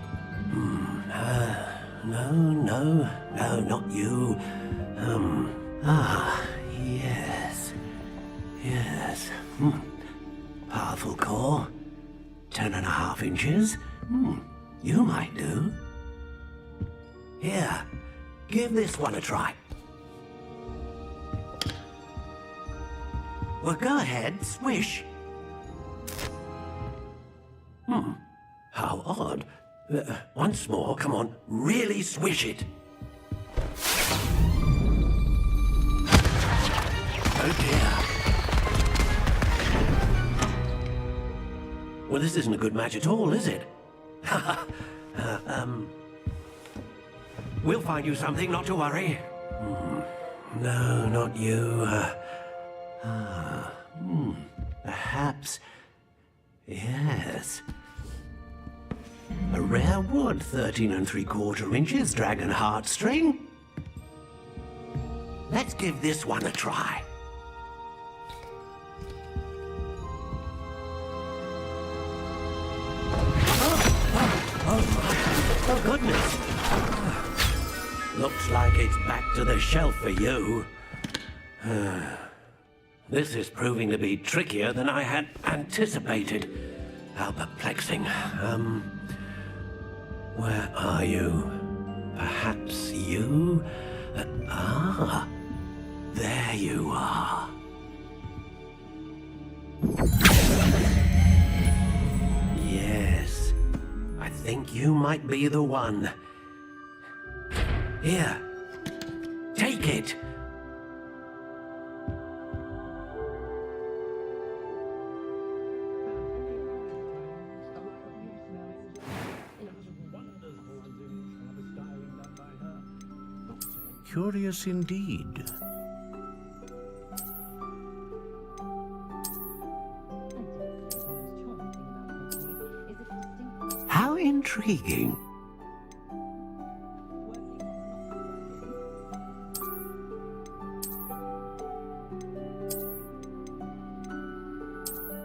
No, not you. Yes. Powerful core. 10.5 inches. You might do. Here, give this one a try. Well, go ahead, swish. How odd. Once more, come on, really swish it. Oh dear. Well, this isn't a good match at all, is it? We'll find you something, not to worry. No, not you. Perhaps... Yes. A rare wood, 13 3/4 inches, dragon heartstring. Let's give this one a try. Oh, goodness. Looks like it's back to the shelf for you. This is proving to be trickier than I had anticipated. How perplexing. Where are you? Perhaps you? There you are. Yes, I think you might be the one. Here, take it. Curious indeed. How intriguing.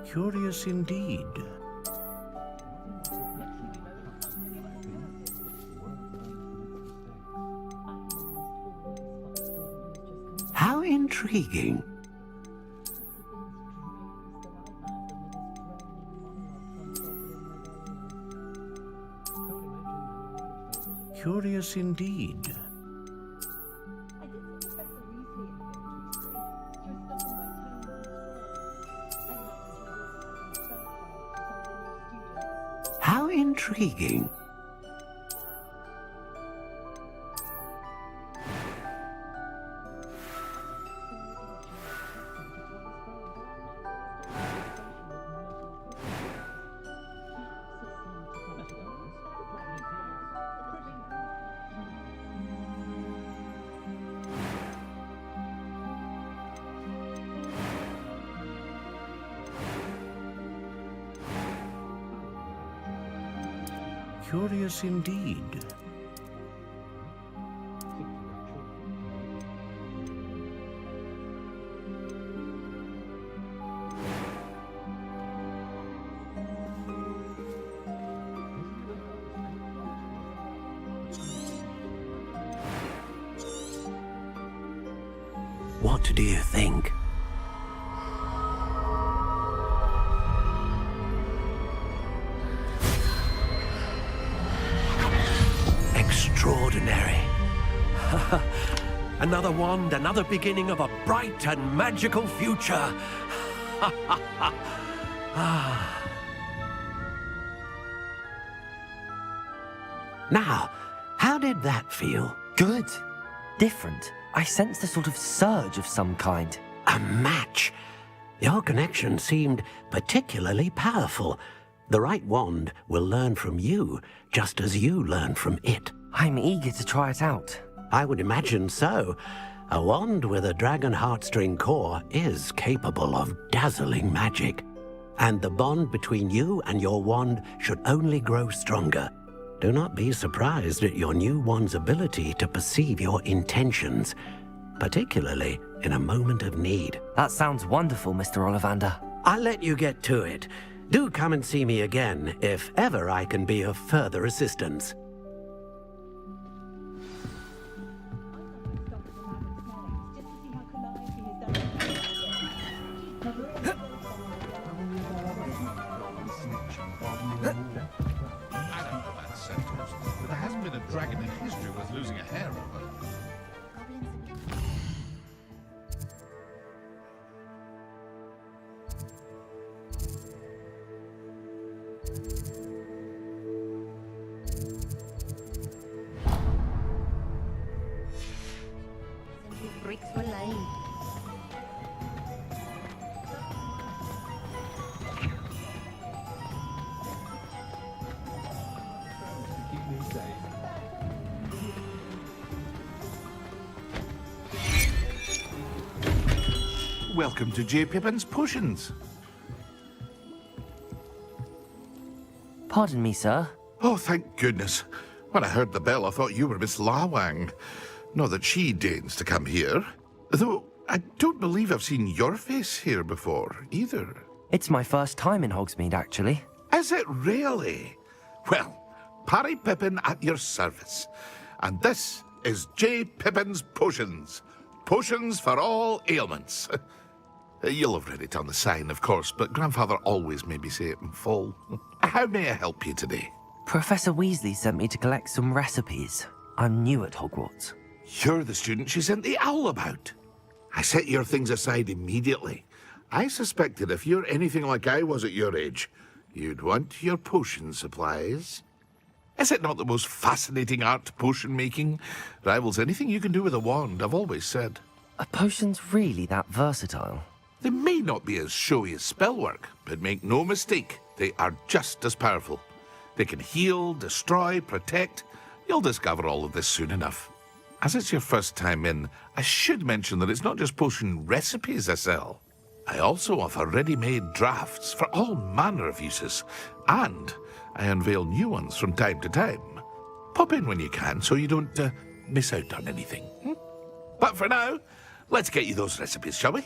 Curious indeed. How intriguing. Curious indeed. How intriguing. Curious indeed. What do you think? Extraordinary. Another wand, another beginning of a bright and magical future. Now, how did that feel? Good. Different. I sensed a sort of surge of some kind. A match. Your connection seemed particularly powerful. The right wand will learn from you, just as you learn from it. I'm eager to try it out. I would imagine so. A wand with a dragon heartstring core is capable of dazzling magic. And the bond between you and your wand should only grow stronger. Do not be surprised at your new wand's ability to perceive your intentions, particularly in a moment of need. That sounds wonderful, Mr. Ollivander. I'll let you get to it. Do come and see me again if ever I can be of further assistance. There hasn't been a dragon in history worth losing a hair over. Bricks were laid. Welcome to J. Pippin's Potions. Pardon me, sir. Oh, thank goodness. When I heard the bell, I thought you were Miss Lawang. Not that she deigns to come here. Though, I don't believe I've seen your face here before, either. It's my first time in Hogsmeade, actually. Is it really? Well, Parry Pippin at your service. And this is J. Pippin's Potions. Potions for all ailments. You'll have read it on the sign, of course, but Grandfather always made me say it in full. How may I help you today? Professor Weasley sent me to collect some recipes. I'm new at Hogwarts. You're the student she sent the owl about. I set your things aside immediately. I suspected if you're anything like I was at your age, you'd want your potion supplies. Is it not the most fascinating art, potion making? Rivals anything you can do with a wand, I've always said. Are potions really that versatile? They may not be as showy as spellwork, but make no mistake, they are just as powerful. They can heal, destroy, protect. You'll discover all of this soon enough. As it's your first time in, I should mention that it's not just potion recipes I sell. I also offer ready-made drafts for all manner of uses, and I unveil new ones from time to time. Pop in when you can so you don't miss out on anything. But for now, let's get you those recipes, shall we?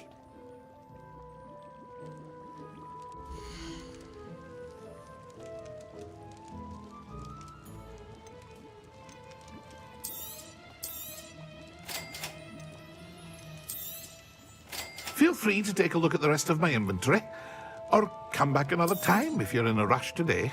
Feel free to take a look at the rest of my inventory, or come back another time if you're in a rush today.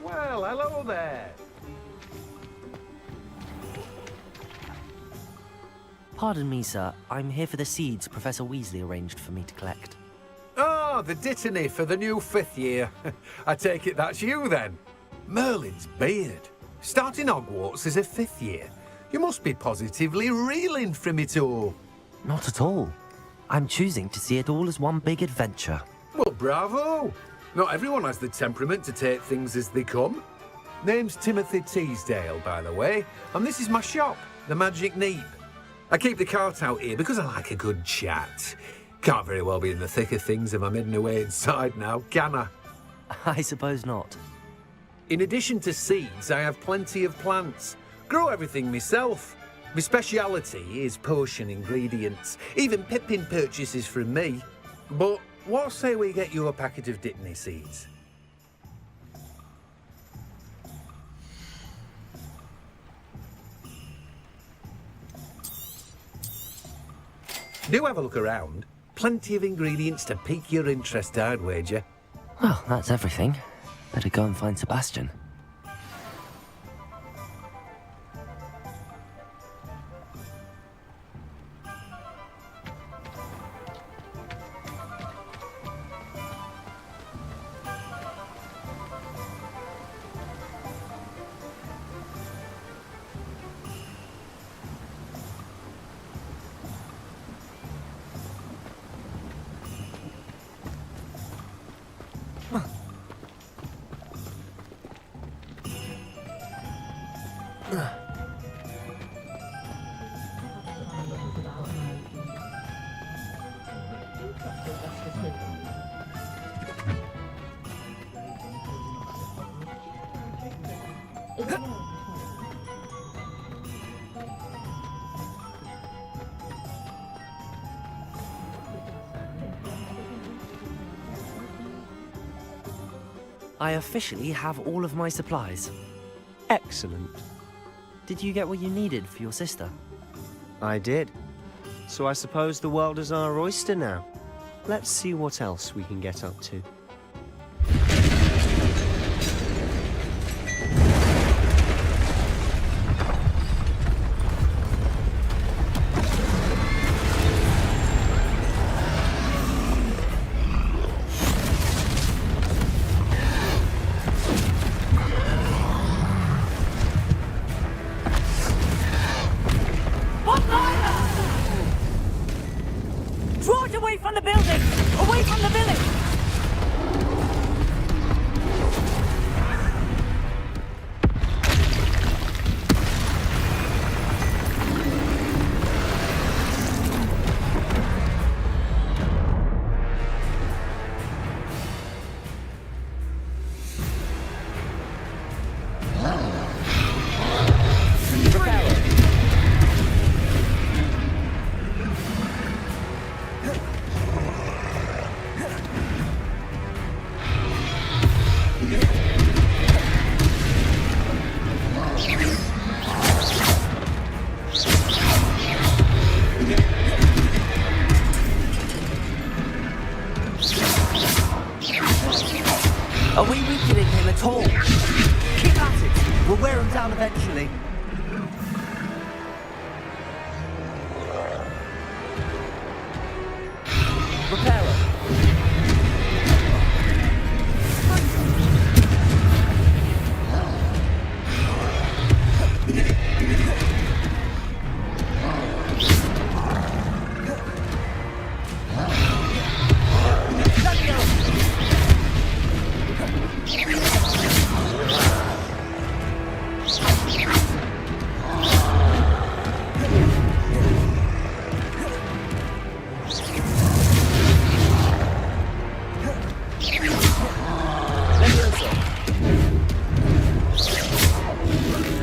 Well, hello there. Pardon me, sir. I'm here for the seeds Professor Weasley arranged for me to collect. Oh, the dittany for the new 5th year. I take it that's you, then. Merlin's beard. Starting Hogwarts as a 5th year. You must be positively reeling from it all. Not at all. I'm choosing to see it all as one big adventure. Well, bravo. Not everyone has the temperament to take things as they come. Name's Timothy Teasdale, by the way, and this is my shop, the Magic Neep. I keep the cart out here because I like a good chat. Can't very well be in the thick of things if I'm heading away inside now, can I? I suppose not. In addition to seeds, I have plenty of plants. Grow everything myself. My speciality is potion ingredients. Even Pippin purchases from me. But what say we get you a packet of Dittany seeds? Do have a look around. Plenty of ingredients to pique your interest, I'd wager. Well, that's everything. Better go and find Sebastian. I officially have all of my supplies. Excellent. Did you get what you needed for your sister? I did. So I suppose the world is our oyster now. Let's see what else we can get up to. Draw it away from the building! Away from the village! wear them down eventually. Repairer.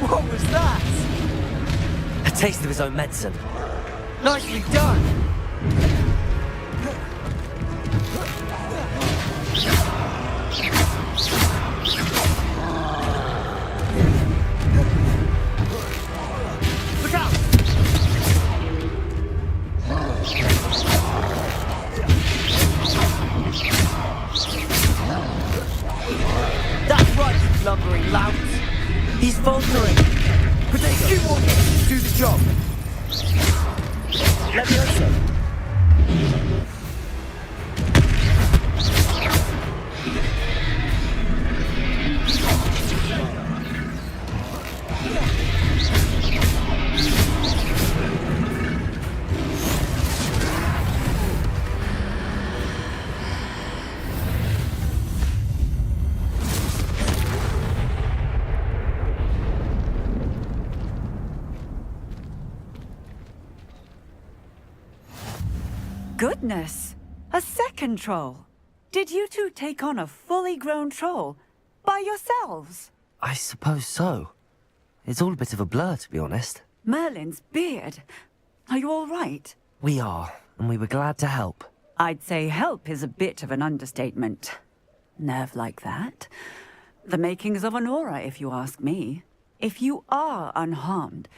What was that? A taste of his own medicine. Nicely done! Look out! That's right, you lumbering lout! He's faltering! Potato! Keep walking! Do the job! Let me also. Goodness! A second troll! Did you two take on a fully grown troll? By yourselves? I suppose so. It's all a bit of a blur, to be honest. Merlin's beard. Are you all right? We are, and we were glad to help. I'd say help is a bit of an understatement. Nerve like that. The makings of an aura, if you ask me. If you are unharmed,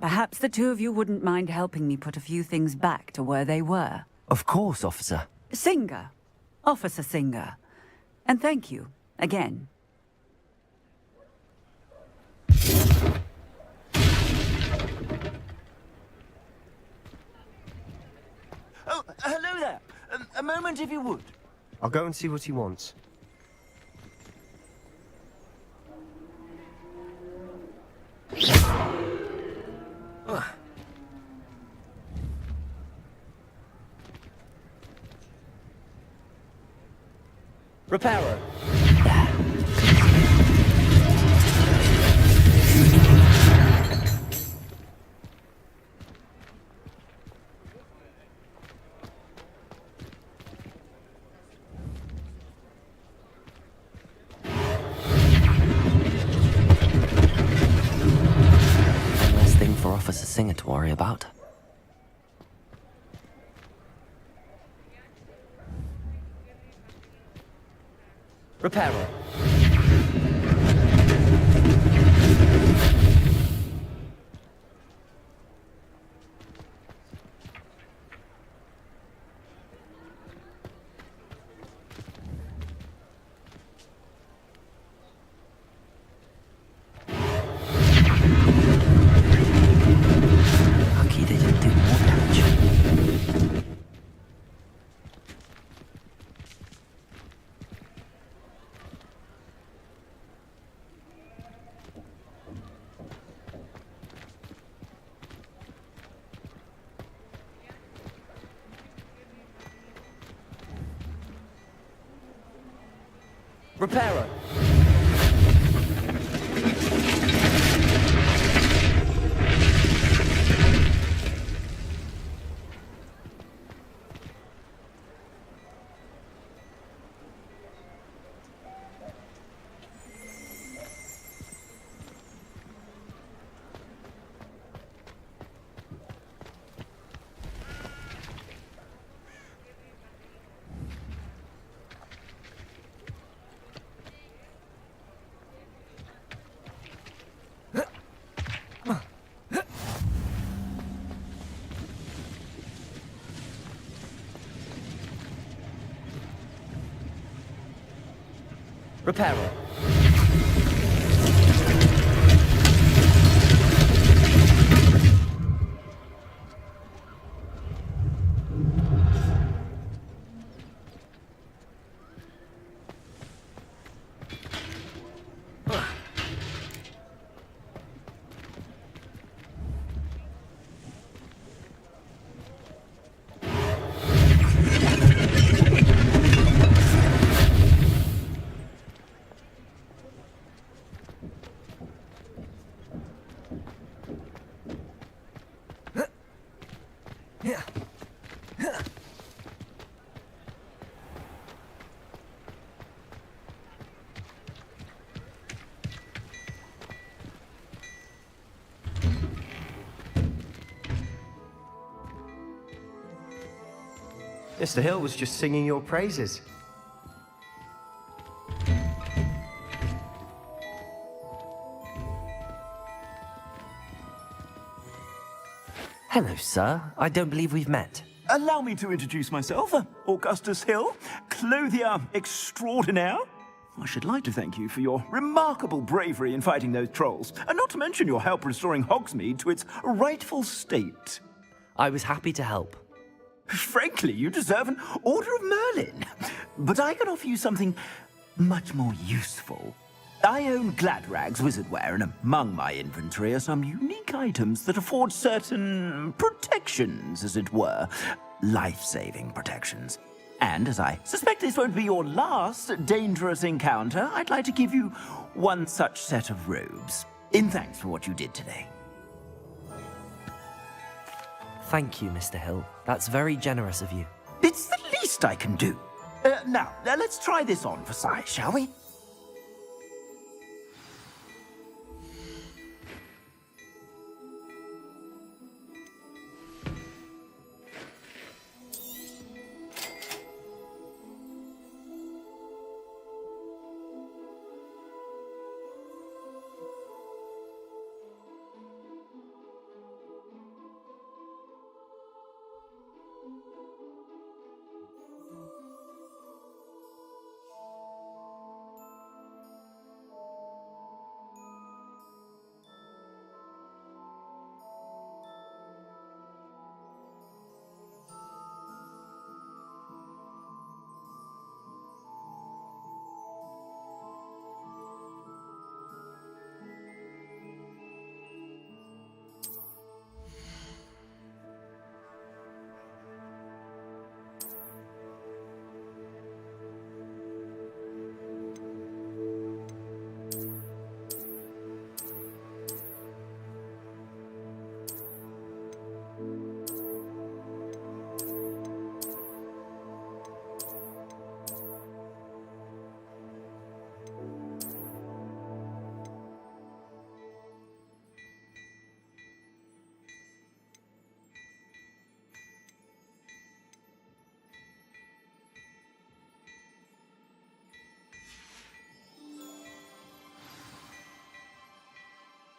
perhaps the two of you wouldn't mind helping me put a few things back to where they were. Of course, officer. Singer. Officer Singer. And thank you, again. Oh, hello there. A moment, if you would. I'll go and see what he wants. Repairer. One less thing for Officer Singer to worry about. Repairer. Lucky they didn't do more damage. Repairer. Repairer. Mr. Hill was just singing your praises. Hello, sir. I don't believe we've met. Allow me to introduce myself, Augustus Hill, clothier extraordinaire. I should like to thank you for your remarkable bravery in fighting those trolls, and not to mention your help restoring Hogsmeade to its rightful state. I was happy to help. Frankly, you deserve an Order of Merlin. But I can offer you something much more useful. I own Gladrag's wizardware, and among my inventory are some unique items that afford certain protections, as it were. Life-saving protections. And as I suspect this won't be your last dangerous encounter, I'd like to give you one such set of robes, in thanks for what you did today. Thank you, Mr. Hill. That's very generous of you. It's the least I can do. Now, let's try this on for size, shall we?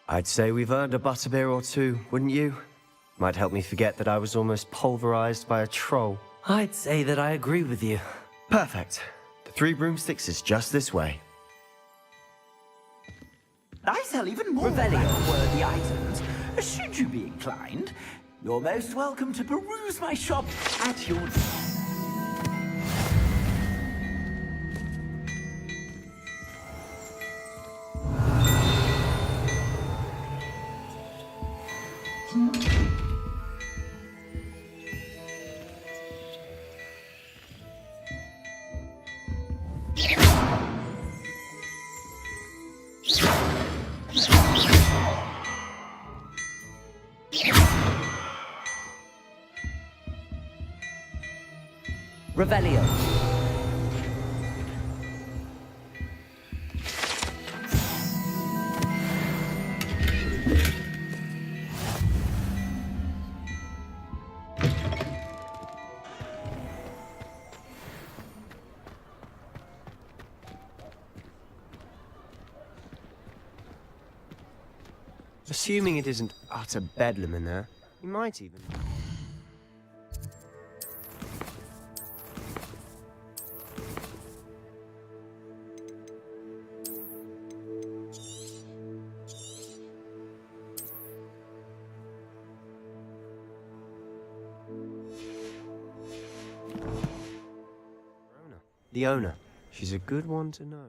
I'd say we've earned a butterbeer or two, wouldn't you? Might help me forget that I was almost pulverized by a troll. I'd say that I agree with you. Perfect. The 3 broomsticks is just this way. I sell even more worthy items. Should you be inclined, you're most welcome to peruse my shop at your... Revelio. Assuming it isn't utter bedlam in there, you might even... The owner. She's a good one to know.